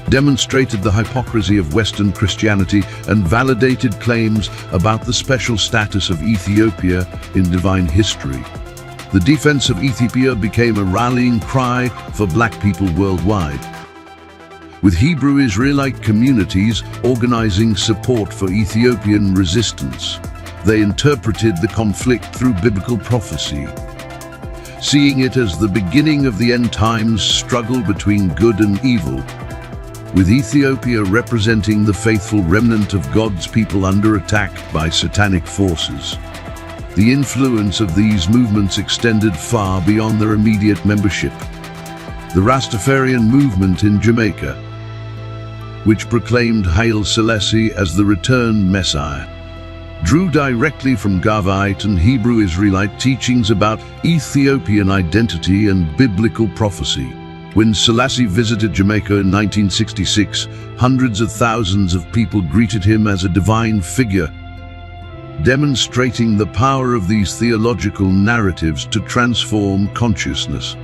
demonstrated the hypocrisy of Western Christianity and validated claims about the special status of Ethiopia in divine history. The defense of Ethiopia became a rallying cry for black people worldwide, with Hebrew Israelite communities organizing support for Ethiopian resistance. they interpreted the conflict through biblical prophecy, seeing it as the beginning of the end times struggle between good and evil, with Ethiopia representing the faithful remnant of God's people under attack by satanic forces. The influence of these movements extended far beyond their immediate membership. The Rastafarian movement in Jamaica, which proclaimed Haile Selassie as the returned Messiah, drew directly from Gavite and Hebrew Israelite teachings about Ethiopian identity and biblical prophecy. When Selassie visited Jamaica in 1966, hundreds of thousands of people greeted him as a divine figure, demonstrating the power of these theological narratives to transform consciousness.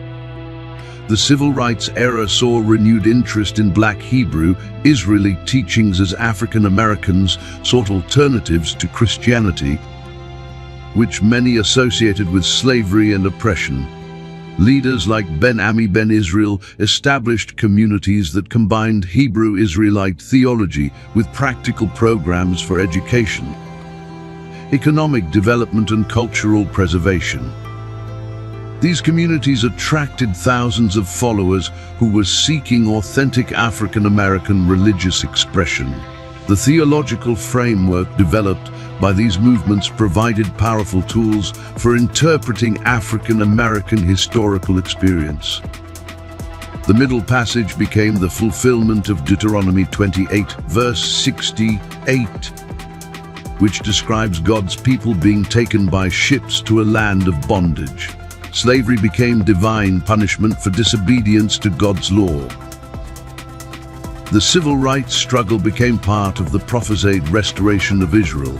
The civil rights era saw renewed interest in Black Hebrew Israeli teachings as African Americans sought alternatives to Christianity, which many associated with slavery and oppression. Leaders like Ben Ami Ben Israel established communities that combined Hebrew Israelite theology with practical programs for education, economic development, and cultural preservation. These communities attracted thousands of followers who were seeking authentic African American religious expression. The theological framework developed by these movements provided powerful tools for interpreting African American historical experience. The Middle Passage became the fulfillment of Deuteronomy 28, verse 68, which describes God's people being taken by ships to a land of bondage. Slavery became divine punishment for disobedience to God's law. The civil rights struggle became part of the prophesied restoration of Israel.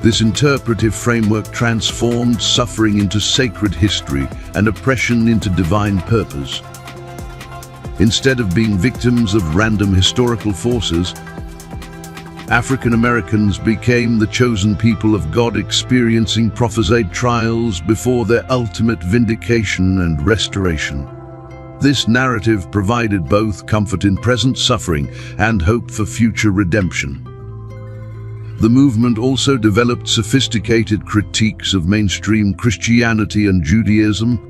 This interpretive framework transformed suffering into sacred history and oppression into divine purpose. Instead of being victims of random historical forces, African Americans became the chosen people of God, experiencing prophesied trials before their ultimate vindication and restoration. This narrative provided both comfort in present suffering and hope for future redemption. The movement also developed sophisticated critiques of mainstream Christianity and Judaism,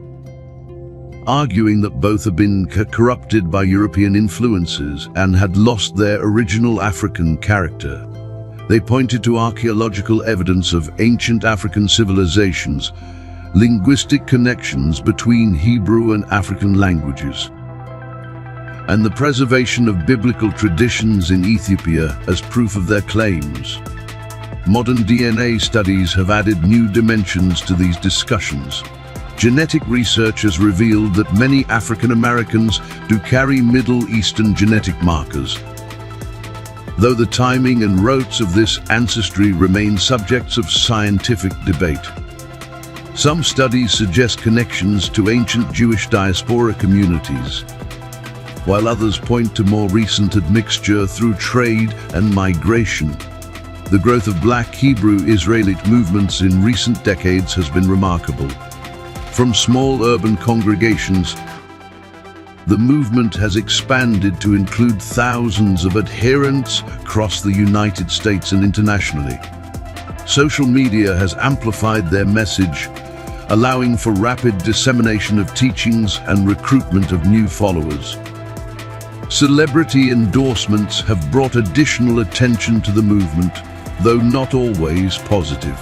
arguing that both had been corrupted by European influences and had lost their original African character. They pointed to archaeological evidence of ancient African civilizations, linguistic connections between Hebrew and African languages, and the preservation of biblical traditions in Ethiopia as proof of their claims. Modern DNA studies have added new dimensions to these discussions. Genetic research has revealed that many African Americans do carry Middle Eastern genetic markers, though the timing and roots of this ancestry remain subjects of scientific debate. Some studies suggest connections to ancient Jewish diaspora communities, while others point to more recent admixture through trade and migration. The growth of Black Hebrew Israelite movements in recent decades has been remarkable. From small urban congregations, the movement has expanded to include thousands of adherents across the United States and internationally. Social media has amplified their message, allowing for rapid dissemination of teachings and recruitment of new followers. Celebrity endorsements have brought additional attention to the movement, though not always positive.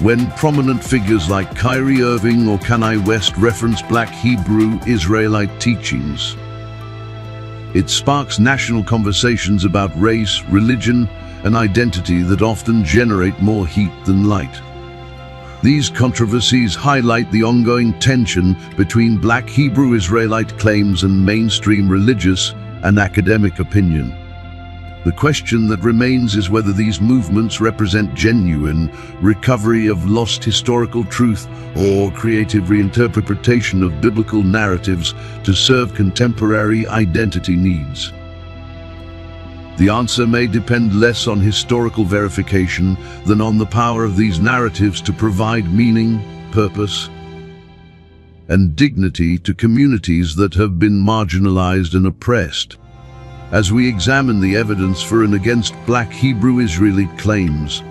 When prominent figures like Kyrie Irving or Kanye West reference Black Hebrew Israelite teachings, it sparks national conversations about race, religion, and identity that often generate more heat than light. These controversies highlight the ongoing tension between Black Hebrew Israelite claims and mainstream religious and academic opinion. The question that remains is whether these movements represent genuine recovery of lost historical truth or creative reinterpretation of biblical narratives to serve contemporary identity needs. The answer may depend less on historical verification than on the power of these narratives to provide meaning, purpose, and dignity to communities that have been marginalized and oppressed. As we examine the evidence for and against Black Hebrew Israelite claims,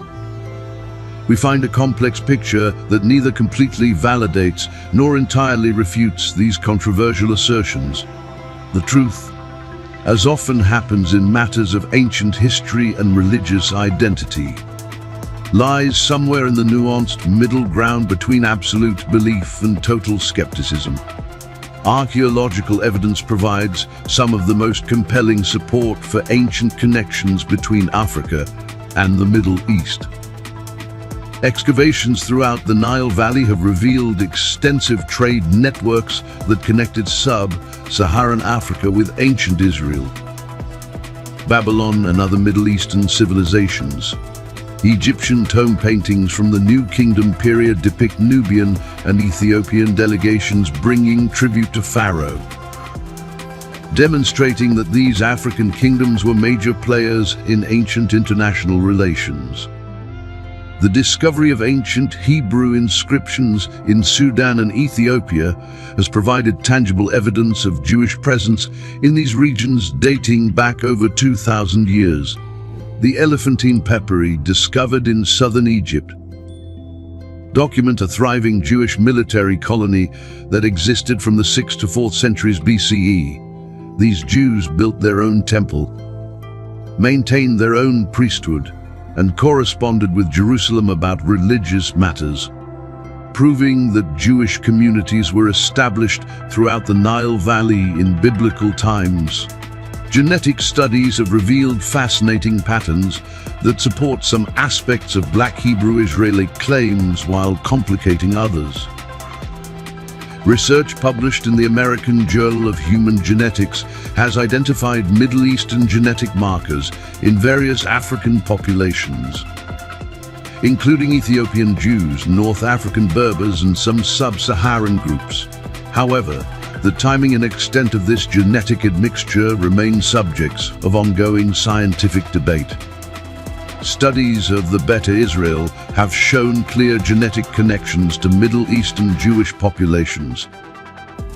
we find a complex picture that neither completely validates nor entirely refutes these controversial assertions. The truth, as often happens in matters of ancient history and religious identity, lies somewhere in the nuanced middle ground between absolute belief and total skepticism. Archaeological evidence provides some of the most compelling support for ancient connections between Africa and the Middle East. Excavations throughout the Nile Valley have revealed extensive trade networks that connected sub-Saharan Africa with ancient Israel, Babylon, and other Middle Eastern civilizations. Egyptian tomb paintings from the New Kingdom period depict Nubian and Ethiopian delegations bringing tribute to Pharaoh, demonstrating that these African kingdoms were major players in ancient international relations. The discovery of ancient Hebrew inscriptions in Sudan and Ethiopia has provided tangible evidence of Jewish presence in these regions dating back over 2,000 years. The Elephantine papyri discovered in southern Egypt document a thriving Jewish military colony that existed from the 6th to 4th centuries BCE. These Jews built their own temple, maintained their own priesthood, and corresponded with Jerusalem about religious matters, proving that Jewish communities were established throughout the Nile Valley in biblical times. Genetic studies have revealed fascinating patterns that support some aspects of Black Hebrew Israelite claims while complicating others. Research published in the American Journal of Human Genetics has identified Middle Eastern genetic markers in various African populations, including Ethiopian Jews, North African Berbers, and some sub-Saharan groups. However, the timing and extent of this genetic admixture remain subjects of ongoing scientific debate. Studies of the Beta Israel have shown clear genetic connections to Middle Eastern Jewish populations,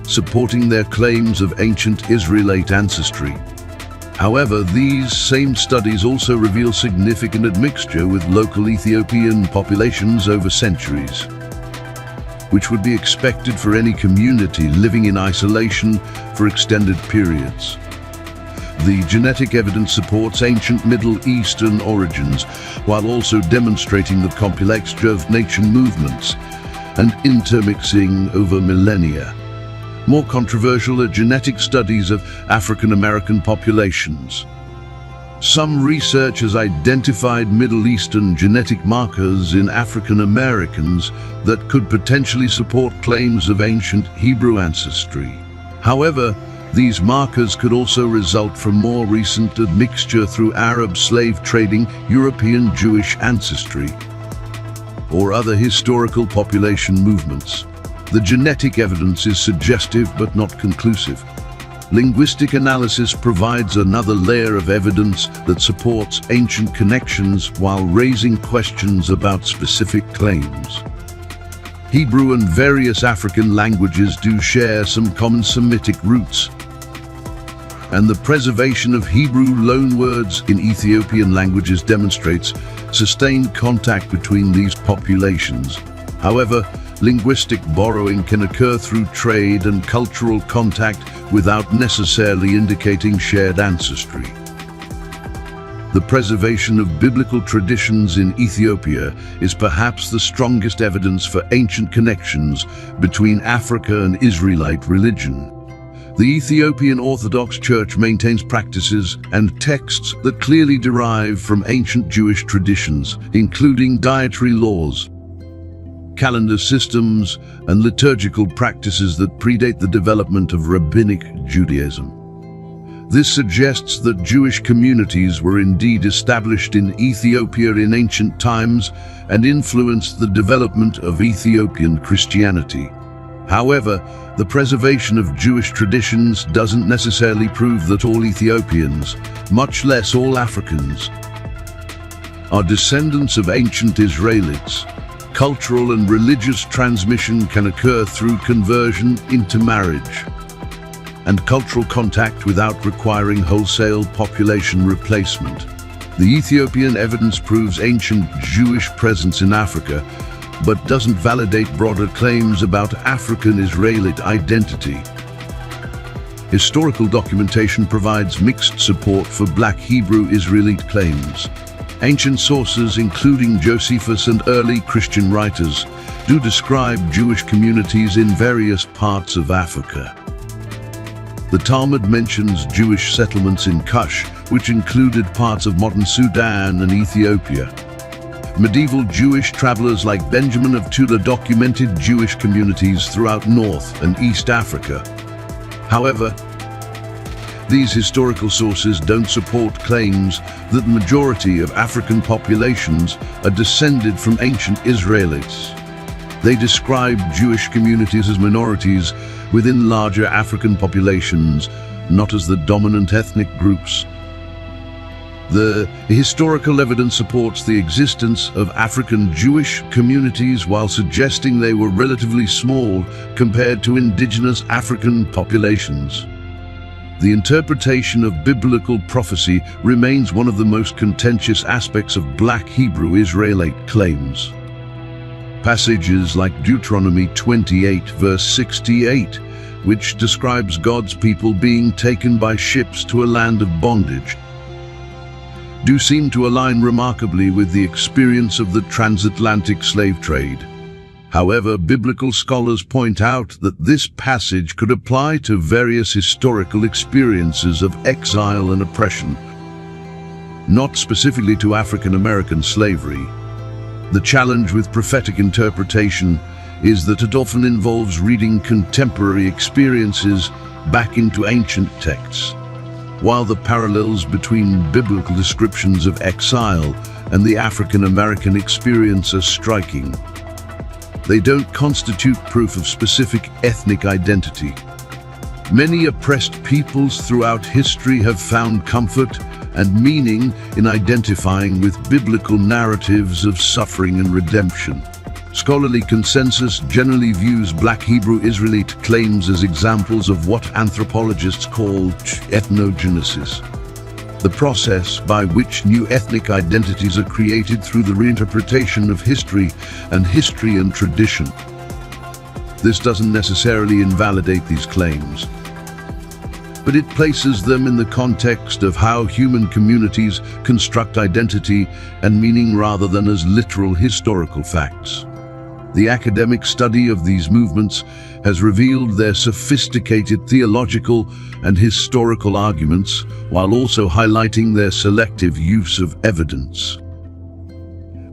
supporting their claims of ancient Israelite ancestry. However, these same studies also reveal significant admixture with local Ethiopian populations over centuries, which would be expected for any community living in isolation for extended periods. The genetic evidence supports ancient Middle Eastern origins, while also demonstrating the complexity of nature movements and intermixing over millennia. More controversial are genetic studies of African American populations. Some research has identified Middle Eastern genetic markers in African Americans that could potentially support claims of ancient Hebrew ancestry. However, these markers could also result from more recent admixture through Arab slave trading, European Jewish ancestry, or other historical population movements. The genetic evidence is suggestive but not conclusive. Linguistic analysis provides another layer of evidence that supports ancient connections while raising questions about specific claims. Hebrew and various African languages do share some common Semitic roots, and the preservation of Hebrew loanwords in Ethiopian languages demonstrates sustained contact between these populations. However, linguistic borrowing can occur through trade and cultural contact without necessarily indicating shared ancestry. The preservation of biblical traditions in Ethiopia is perhaps the strongest evidence for ancient connections between Africa and Israelite religion. The Ethiopian Orthodox Church maintains practices and texts that clearly derive from ancient Jewish traditions, including dietary laws, calendar systems, and liturgical practices that predate the development of Rabbinic Judaism. This suggests that Jewish communities were indeed established in Ethiopia in ancient times and influenced the development of Ethiopian Christianity. However, the preservation of Jewish traditions doesn't necessarily prove that all Ethiopians, much less all Africans, are descendants of ancient Israelites. Cultural and religious transmission can occur through conversion, intermarriage, and cultural contact without requiring wholesale population replacement. The Ethiopian evidence proves ancient Jewish presence in Africa, but doesn't validate broader claims about African Israelite identity. Historical documentation provides mixed support for Black Hebrew Israelite claims. Ancient sources, including Josephus and early Christian writers, do describe Jewish communities in various parts of Africa. The Talmud mentions Jewish settlements in Kush, which included parts of modern Sudan and Ethiopia. Medieval Jewish travelers like Benjamin of Tula documented Jewish communities throughout North and East Africa. However, these historical sources don't support claims that the majority of African populations are descended from ancient Israelites. They describe Jewish communities as minorities within larger African populations, not as the dominant ethnic groups. The historical evidence supports the existence of African Jewish communities while suggesting they were relatively small compared to indigenous African populations. The interpretation of biblical prophecy remains one of the most contentious aspects of Black Hebrew Israelite claims. Passages like Deuteronomy 28 verse 68, which describes God's people being taken by ships to a land of bondage, do seem to align remarkably with the experience of the transatlantic slave trade. However, biblical scholars point out that this passage could apply to various historical experiences of exile and oppression, not specifically to African American slavery. The challenge with prophetic interpretation is that it often involves reading contemporary experiences back into ancient texts. While the parallels between biblical descriptions of exile and the African American experience are striking, they don't constitute proof of specific ethnic identity. Many oppressed peoples throughout history have found comfort and meaning in identifying with biblical narratives of suffering and redemption. Scholarly consensus generally views Black Hebrew Israelite claims as examples of what anthropologists call ethnogenesis, the process by which new ethnic identities are created through the reinterpretation of history and tradition. This doesn't necessarily invalidate these claims, but it places them in the context of how human communities construct identity and meaning rather than as literal historical facts. The academic study of these movements has revealed their sophisticated theological and historical arguments, while also highlighting their selective use of evidence.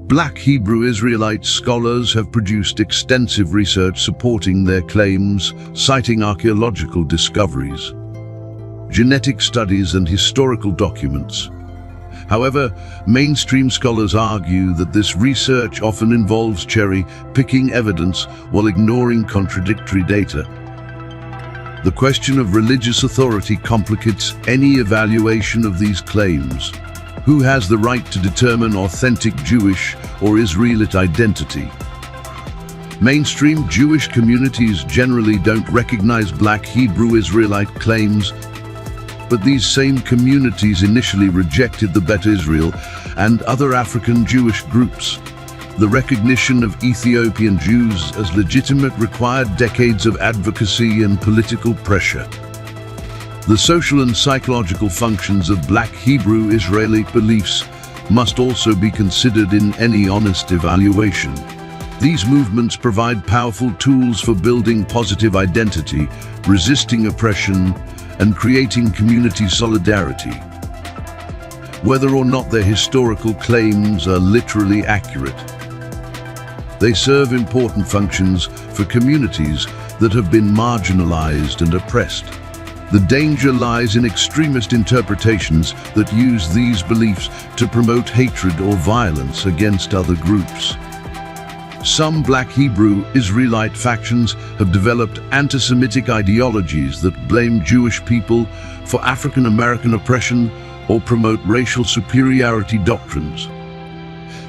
Black Hebrew Israelite scholars have produced extensive research supporting their claims, citing archaeological discoveries, genetic studies, and historical documents. However, mainstream scholars argue that this research often involves cherry-picking evidence while ignoring contradictory data. The question of religious authority complicates any evaluation of these claims. Who has the right to determine authentic Jewish or Israelite identity? Mainstream Jewish communities generally don't recognize Black Hebrew Israelite claims, but these same communities initially rejected the Bet Israel and other African Jewish groups. The recognition of Ethiopian Jews as legitimate required decades of advocacy and political pressure. The social and psychological functions of Black Hebrew Israelite beliefs must also be considered in any honest evaluation. These movements provide powerful tools for building positive identity, resisting oppression, and creating community solidarity. Whether or not their historical claims are literally accurate, they serve important functions for communities that have been marginalized and oppressed. The danger lies in extremist interpretations that use these beliefs to promote hatred or violence against other groups. Some Black Hebrew Israelite factions have developed anti-Semitic ideologies that blame Jewish people for African American oppression or promote racial superiority doctrines.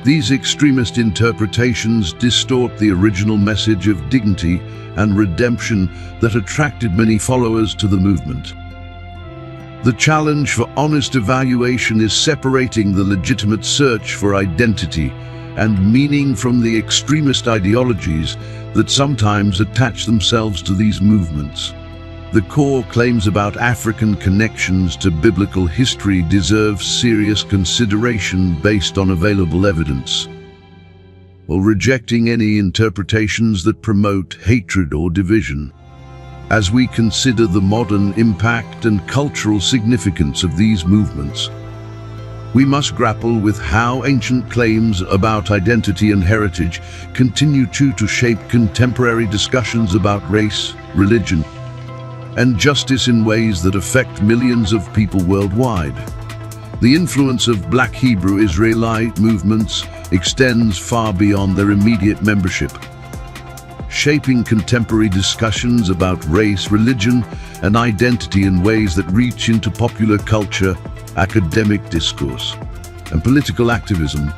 These extremist interpretations distort the original message of dignity and redemption that attracted many followers to the movement. The challenge for honest evaluation is separating the legitimate search for identity and meaning from the extremist ideologies that sometimes attach themselves to these movements. The core claims about African connections to biblical history deserve serious consideration based on available evidence, while rejecting any interpretations that promote hatred or division. As we consider the modern impact and cultural significance of these movements, we must grapple with how ancient claims about identity and heritage continue to shape contemporary discussions about race, religion, and justice in ways that affect millions of people worldwide. The influence of Black Hebrew Israelite movements extends far beyond their immediate membership, shaping contemporary discussions about race, religion, and identity in ways that reach into popular culture, academic discourse, and political activism.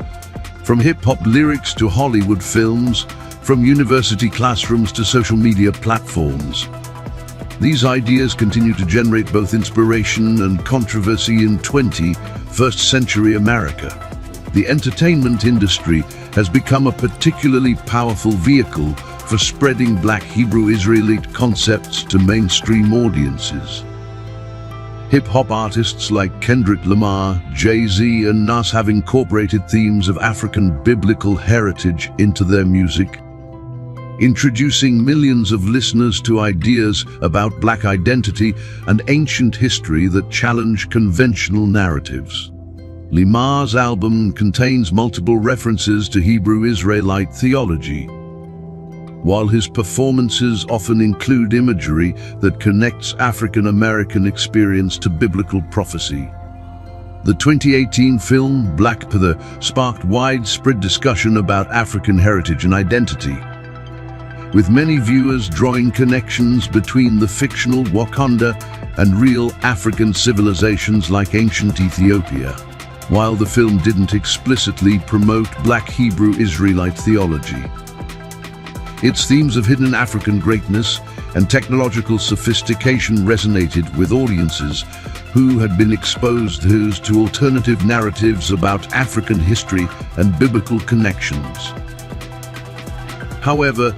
From hip-hop lyrics to Hollywood films, from university classrooms to social media platforms, these ideas continue to generate both inspiration and controversy in 21st century America. The entertainment industry has become a particularly powerful vehicle for spreading Black Hebrew Israelite concepts to mainstream audiences. Hip-hop artists like Kendrick Lamar, Jay-Z, and Nas have incorporated themes of African biblical heritage into their music, introducing millions of listeners to ideas about Black identity and ancient history that challenge conventional narratives. Lamar's album contains multiple references to Hebrew Israelite theology, while his performances often include imagery that connects African American experience to biblical prophecy. The 2018 film Black Panther sparked widespread discussion about African heritage and identity, with many viewers drawing connections between the fictional Wakanda and real African civilizations like ancient Ethiopia. While the film didn't explicitly promote Black Hebrew Israelite theology, its themes of hidden African greatness and technological sophistication resonated with audiences who had been exposed to alternative narratives about African history and biblical connections. However,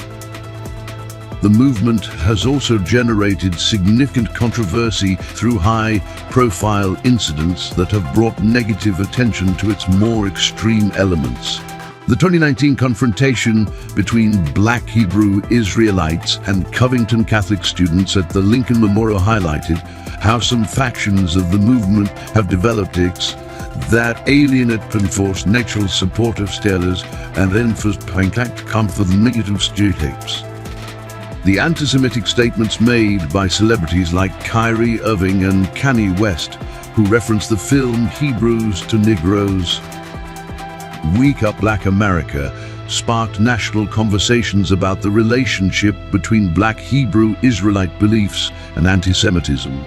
the movement has also generated significant controversy through high-profile incidents that have brought negative attention to its more extreme elements. The 2019 confrontation between Black Hebrew Israelites and Covington Catholic students at the Lincoln Memorial highlighted how some factions of the movement have developed that alienate and force natural support of stellars and enforce contact come for the negative stereotypes. The anti-Semitic statements made by celebrities like Kyrie Irving and Kanye West, who referenced the film Hebrews to Negroes, Wake Up Black America, sparked national conversations about the relationship between Black Hebrew Israelite beliefs and anti-Semitism.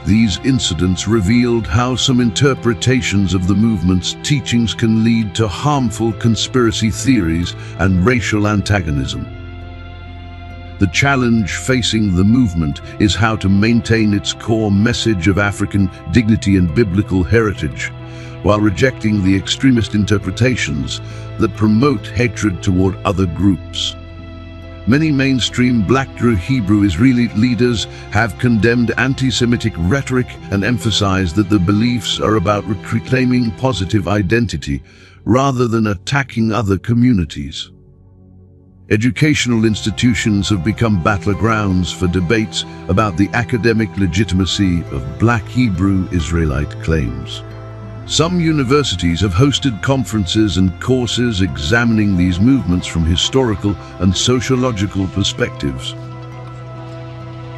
These incidents revealed how some interpretations of the movement's teachings can lead to harmful conspiracy theories and racial antagonism. The challenge facing the movement is how to maintain its core message of African dignity and biblical heritage, while rejecting the extremist interpretations that promote hatred toward other groups. Many mainstream Black Hebrew Israeli leaders have condemned anti-Semitic rhetoric and emphasized that the beliefs are about reclaiming positive identity rather than attacking other communities. Educational institutions have become battlegrounds for debates about the academic legitimacy of Black Hebrew Israelite claims. Some universities have hosted conferences and courses examining these movements from historical and sociological perspectives,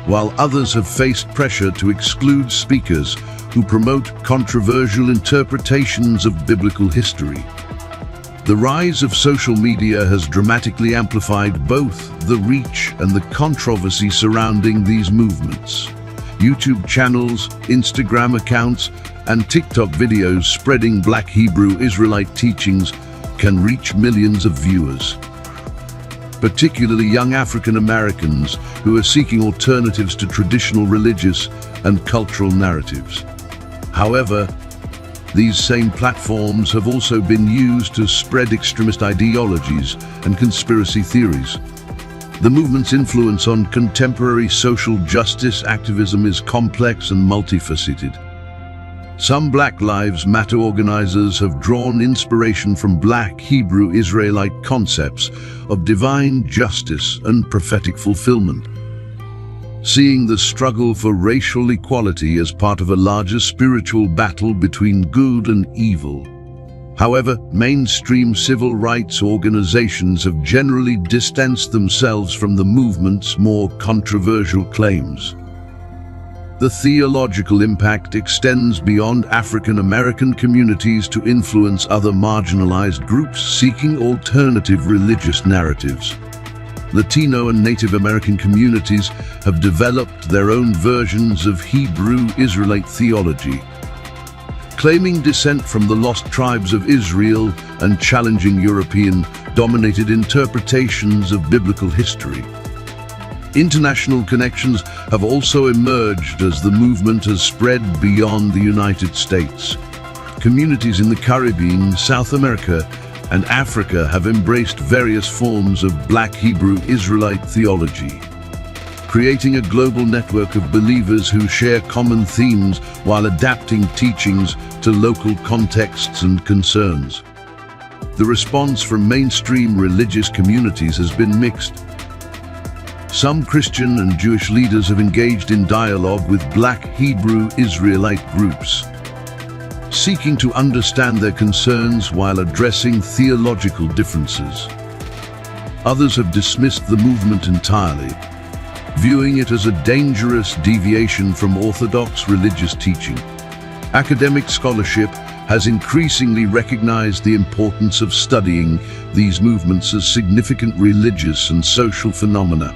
while others have faced pressure to exclude speakers who promote controversial interpretations of biblical history. The rise of social media has dramatically amplified both the reach and the controversy surrounding these movements. YouTube channels, Instagram accounts, and TikTok videos spreading Black Hebrew Israelite teachings can reach millions of viewers, particularly young African Americans who are seeking alternatives to traditional religious and cultural narratives. However, these same platforms have also been used to spread extremist ideologies and conspiracy theories. The movement's influence on contemporary social justice activism is complex and multifaceted. Some Black Lives Matter organizers have drawn inspiration from Black Hebrew Israelite concepts of divine justice and prophetic fulfillment, seeing the struggle for racial equality as part of a larger spiritual battle between good and evil. However, mainstream civil rights organizations have generally distanced themselves from the movement's more controversial claims. The theological impact extends beyond African American communities to influence other marginalized groups seeking alternative religious narratives. Latino and Native American communities have developed their own versions of Hebrew Israelite theology, claiming descent from the lost tribes of Israel and challenging European-dominated interpretations of biblical history. International connections have also emerged as the movement has spread beyond the United States. Communities in the Caribbean, South America, and Africa have embraced various forms of Black Hebrew Israelite theology, creating a global network of believers who share common themes while adapting teachings to local contexts and concerns. The response from mainstream religious communities has been mixed. Some Christian and Jewish leaders have engaged in dialogue with Black Hebrew Israelite groups, seeking to understand their concerns while addressing theological differences. Others have dismissed the movement entirely, viewing it as a dangerous deviation from orthodox religious teaching. Academic scholarship has increasingly recognized the importance of studying these movements as significant religious and social phenomena,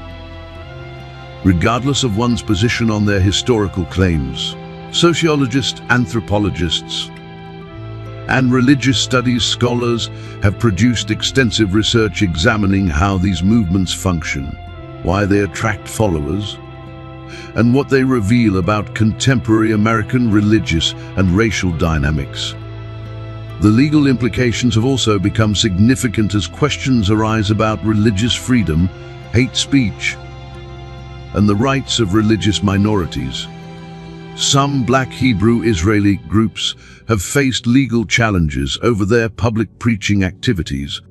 regardless of one's position on their historical claims. Sociologists, anthropologists, and religious studies scholars have produced extensive research examining how these movements function, why they attract followers, and what they reveal about contemporary American religious and racial dynamics. The legal implications have also become significant as questions arise about religious freedom, hate speech, and the rights of religious minorities. Some Black Hebrew Israeli groups have faced legal challenges over their public preaching activities,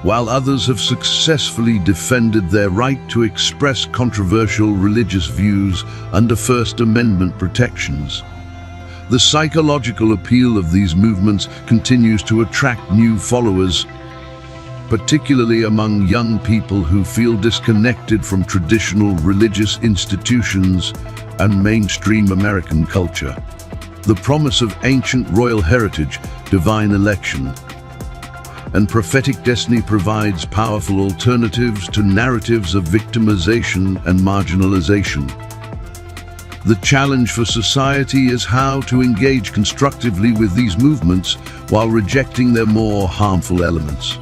while others have successfully defended their right to express controversial religious views under First Amendment protections. The psychological appeal of these movements continues to attract new followers, particularly among young people who feel disconnected from traditional religious institutions and mainstream American culture. The promise of ancient royal heritage, divine election, and prophetic destiny provides powerful alternatives to narratives of victimization and marginalization. The challenge for society is how to engage constructively with these movements while rejecting their more harmful elements.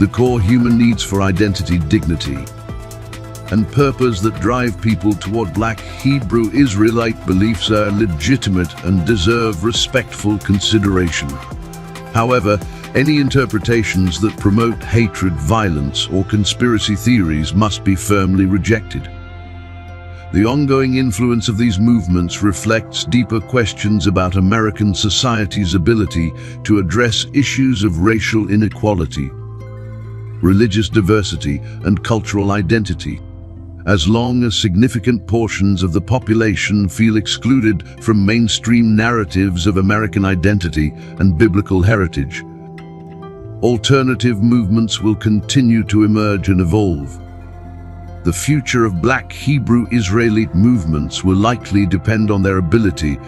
The core human needs for identity, dignity, and purpose that drive people toward Black Hebrew Israelite beliefs are legitimate and deserve respectful consideration. However, any interpretations that promote hatred, violence, or conspiracy theories must be firmly rejected. The ongoing influence of these movements reflects deeper questions about American society's ability to address issues of racial inequality, religious diversity, and cultural identity. As long as significant portions of the population feel excluded from mainstream narratives of American identity and biblical heritage, alternative movements will continue to emerge and evolve. The future of Black Hebrew Israelite movements will likely depend on their ability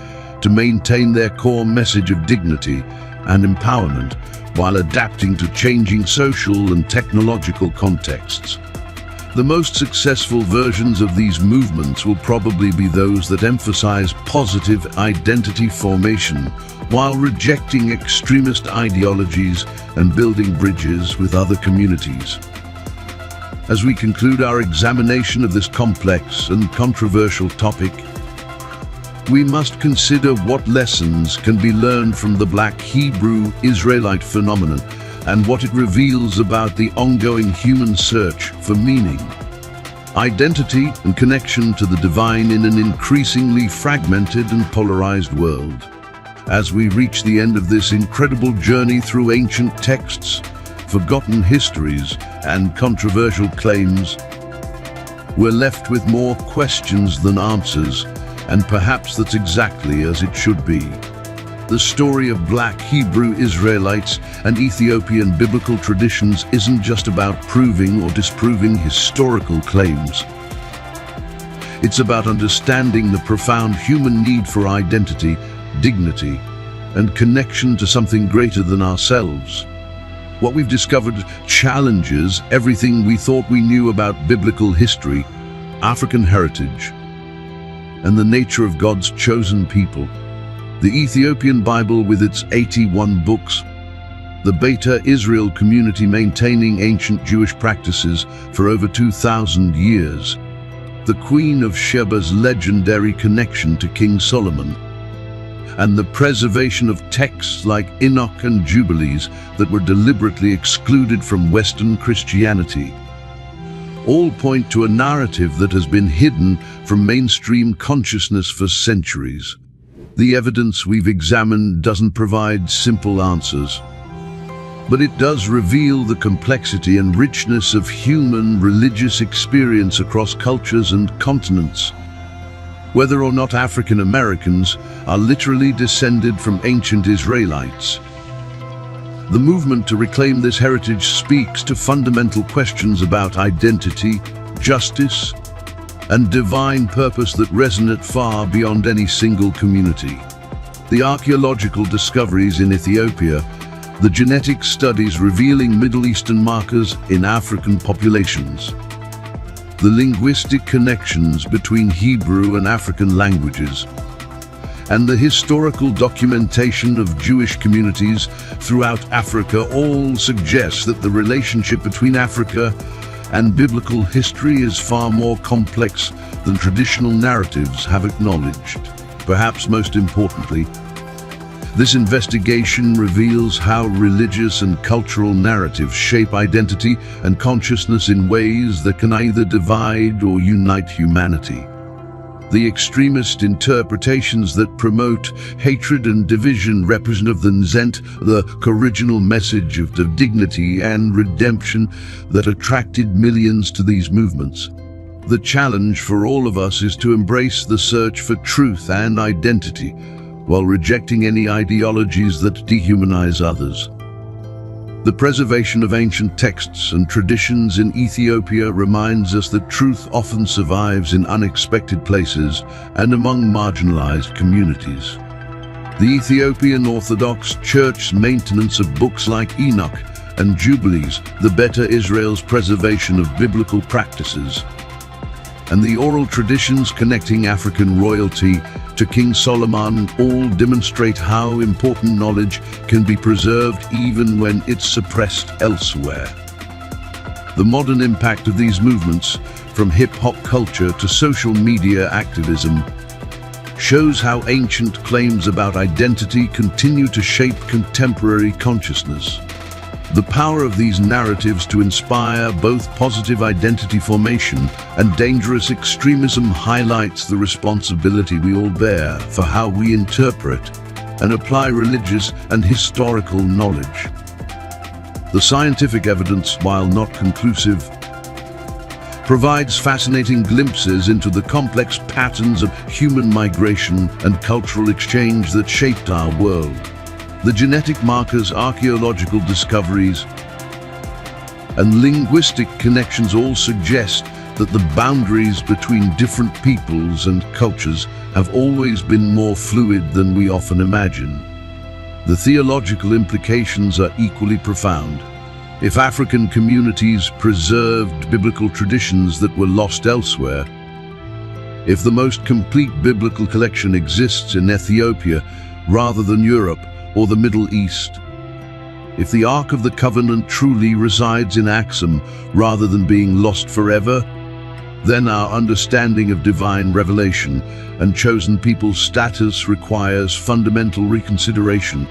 to maintain their core message of dignity and empowerment while adapting to changing social and technological contexts. The most successful versions of these movements will probably be those that emphasize positive identity formation while rejecting extremist ideologies and building bridges with other communities. As we conclude our examination of this complex and controversial topic, we must consider what lessons can be learned from the Black Hebrew Israelite phenomenon and what it reveals about the ongoing human search for meaning, identity, and connection to the divine in an increasingly fragmented and polarized world. As we reach the end of this incredible journey through ancient texts, forgotten histories, and controversial claims, we're left with more questions than answers, and perhaps that's exactly as it should be. The story of Black Hebrew Israelites and Ethiopian biblical traditions isn't just about proving or disproving historical claims. It's about understanding the profound human need for identity, dignity, and connection to something greater than ourselves. What we've discovered challenges everything we thought we knew about biblical history, African heritage, and the nature of God's chosen people. The Ethiopian Bible with its 81 books, the Beta Israel community maintaining ancient Jewish practices for over 2,000 years, the Queen of Sheba's legendary connection to King Solomon, and the preservation of texts like Enoch and Jubilees that were deliberately excluded from Western Christianity, all point to a narrative that has been hidden from mainstream consciousness for centuries. The evidence we've examined doesn't provide simple answers, but it does reveal the complexity and richness of human religious experience across cultures and continents. Whether or not African Americans are literally descended from ancient Israelites, the movement to reclaim this heritage speaks to fundamental questions about identity, justice, and divine purpose that resonate far beyond any single community. The archaeological discoveries in Ethiopia, the genetic studies revealing Middle Eastern markers in African populations, the linguistic connections between Hebrew and African languages, and the historical documentation of Jewish communities throughout Africa all suggest that the relationship between Africa and biblical history is far more complex than traditional narratives have acknowledged. Perhaps most importantly, this investigation reveals how religious and cultural narratives shape identity and consciousness in ways that can either divide or unite humanity. The extremist interpretations that promote hatred and division represent the original message of the dignity and redemption that attracted millions to these movements. The challenge for all of us is to embrace the search for truth and identity, while rejecting any ideologies that dehumanize others. The preservation of ancient texts and traditions in Ethiopia reminds us that truth often survives in unexpected places and among marginalized communities. The Ethiopian Orthodox Church's maintenance of books like Enoch and Jubilees, the Beta Israel's preservation of biblical practices, and the oral traditions connecting African royalty to King Solomon all demonstrate how important knowledge can be preserved even when it's suppressed elsewhere. The modern impact of these movements, from hip-hop culture to social media activism, shows how ancient claims about identity continue to shape contemporary consciousness. The power of these narratives to inspire both positive identity formation and dangerous extremism highlights the responsibility we all bear for how we interpret and apply religious and historical knowledge. The scientific evidence, while not conclusive, provides fascinating glimpses into the complex patterns of human migration and cultural exchange that shaped our world. The genetic markers, archaeological discoveries, and linguistic connections all suggest that the boundaries between different peoples and cultures have always been more fluid than we often imagine. The theological implications are equally profound. If African communities preserved biblical traditions that were lost elsewhere, if the most complete biblical collection exists in Ethiopia rather than Europe or the Middle East, if the Ark of the Covenant truly resides in Axum rather than being lost forever, then our understanding of divine revelation and chosen people's status requires fundamental reconsideration.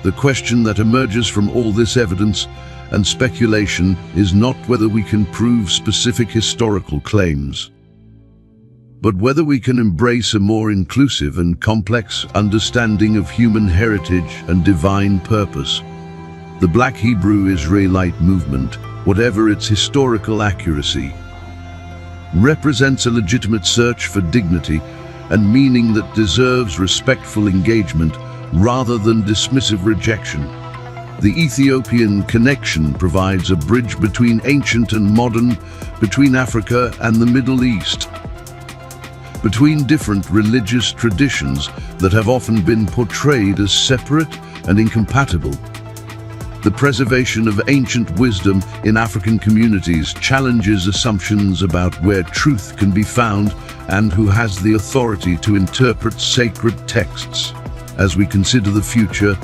The question that emerges from all this evidence and speculation is not whether we can prove specific historical claims, but whether we can embrace a more inclusive and complex understanding of human heritage and divine purpose. The Black Hebrew Israelite movement, whatever its historical accuracy, represents a legitimate search for dignity and meaning that deserves respectful engagement rather than dismissive rejection. The Ethiopian connection provides a bridge between ancient and modern, between Africa and the Middle East, between different religious traditions that have often been portrayed as separate and incompatible. The preservation of ancient wisdom in African communities challenges assumptions about where truth can be found and who has the authority to interpret sacred texts. As we consider the future,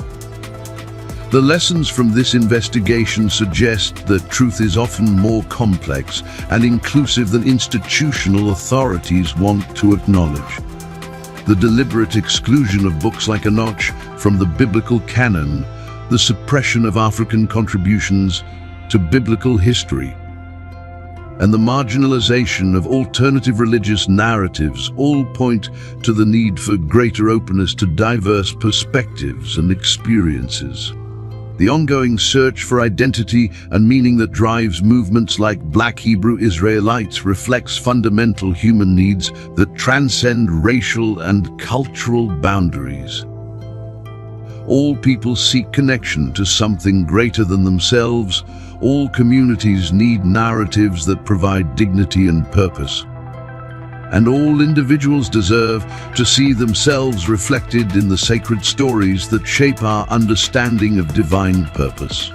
the lessons from this investigation suggest that truth is often more complex and inclusive than institutional authorities want to acknowledge. The deliberate exclusion of books like Enoch from the biblical canon, the suppression of African contributions to biblical history, and the marginalization of alternative religious narratives all point to the need for greater openness to diverse perspectives and experiences. The ongoing search for identity and meaning that drives movements like Black Hebrew Israelites reflects fundamental human needs that transcend racial and cultural boundaries. All people seek connection to something greater than themselves. All communities need narratives that provide dignity and purpose. And all individuals deserve to see themselves reflected in the sacred stories that shape our understanding of divine purpose.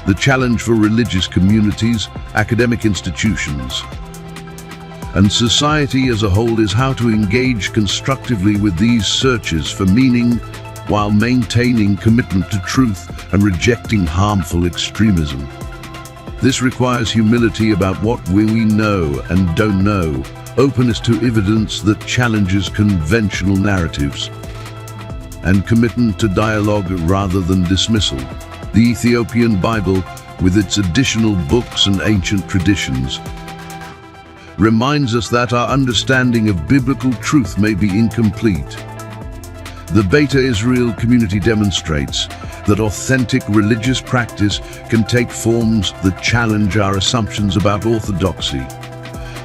The challenge for religious communities, academic institutions, and society as a whole is how to engage constructively with these searches for meaning while maintaining commitment to truth and rejecting harmful extremism. This requires humility about what we know and don't know, openness to evidence that challenges conventional narratives, and commitment to dialogue rather than dismissal. The Ethiopian Bible, with its additional books and ancient traditions, reminds us that our understanding of biblical truth may be incomplete. The Beta Israel community demonstrates that authentic religious practice can take forms that challenge our assumptions about orthodoxy.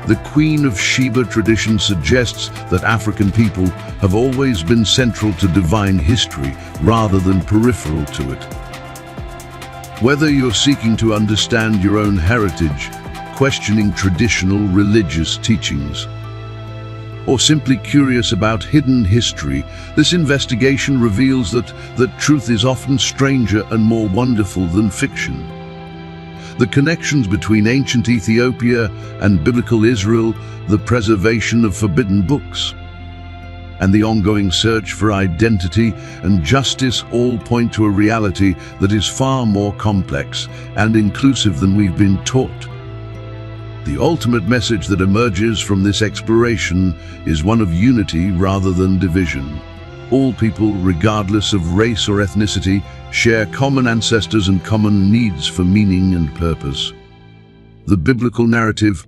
The Queen of Sheba tradition suggests that African people have always been central to divine history rather than peripheral to it. Whether you're seeking to understand your own heritage, questioning traditional religious teachings, or simply curious about hidden history, this investigation reveals that truth is often stranger and more wonderful than fiction. The connections between ancient Ethiopia and biblical Israel, the preservation of forbidden books, and the ongoing search for identity and justice all point to a reality that is far more complex and inclusive than we've been taught. The ultimate message that emerges from this exploration is one of unity rather than division. All people, regardless of race or ethnicity, share common ancestors and common needs for meaning and purpose. The biblical narrative,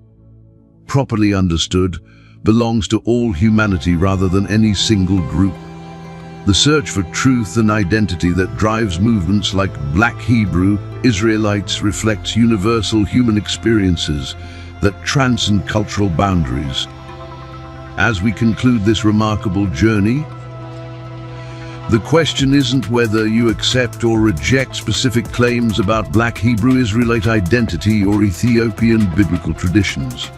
properly understood, belongs to all humanity rather than any single group. The search for truth and identity that drives movements like Black Hebrew Israelites reflects universal human experiences that transcend cultural boundaries. As we conclude this remarkable journey, the question isn't whether you accept or reject specific claims about Black Hebrew Israelite identity or Ethiopian biblical traditions.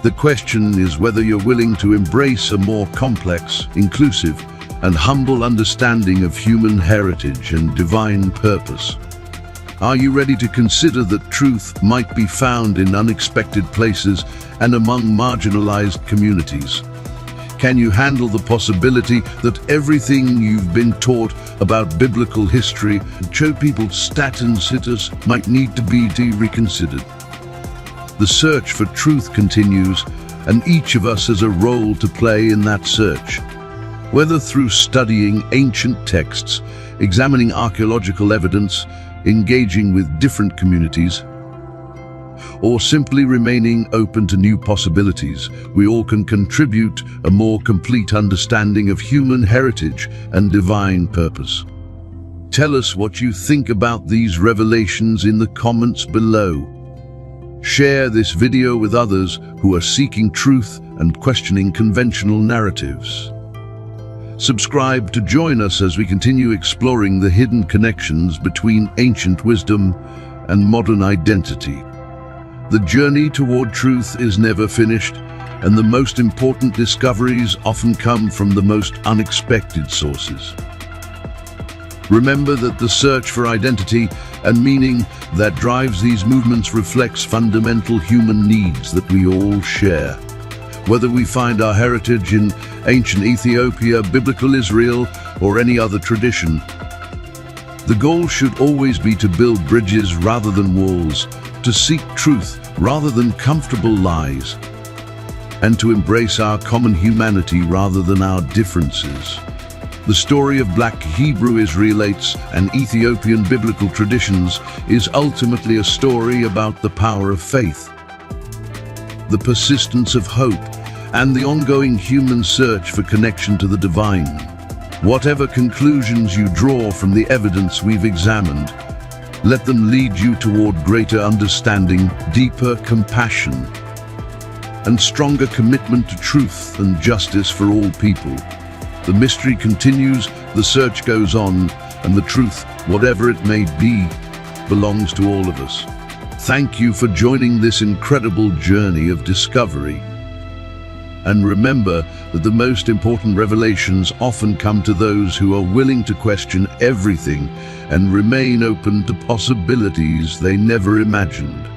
The question is whether you're willing to embrace a more complex, inclusive, and humble understanding of human heritage and divine purpose. Are you ready to consider that truth might be found in unexpected places and among marginalized communities? Can you handle the possibility that everything you've been taught about biblical history and show people's status might need to be reconsidered? The search for truth continues, and each of us has a role to play in that search. Whether through studying ancient texts, examining archaeological evidence, engaging with different communities, or simply remaining open to new possibilities, we all can contribute a more complete understanding of human heritage and divine purpose. Tell us what you think about these revelations in the comments below. Share this video with others who are seeking truth and questioning conventional narratives. Subscribe to join us as we continue exploring the hidden connections between ancient wisdom and modern identity. The journey toward truth is never finished, and the most important discoveries often come from the most unexpected sources. Remember that the search for identity and meaning that drives these movements reflects fundamental human needs that we all share. Whether we find our heritage in ancient Ethiopia, biblical Israel, or any other tradition, the goal should always be to build bridges rather than walls, to seek truth rather than comfortable lies, and to embrace our common humanity rather than our differences. The story of Black Hebrew Israelites and Ethiopian biblical traditions is ultimately a story about the power of faith, the persistence of hope, and the ongoing human search for connection to the divine. Whatever conclusions you draw from the evidence we've examined, let them lead you toward greater understanding, deeper compassion, and stronger commitment to truth and justice for all people. The mystery continues, the search goes on, and the truth, whatever it may be, belongs to all of us. Thank you for joining this incredible journey of discovery. And remember that the most important revelations often come to those who are willing to question everything and remain open to possibilities they never imagined.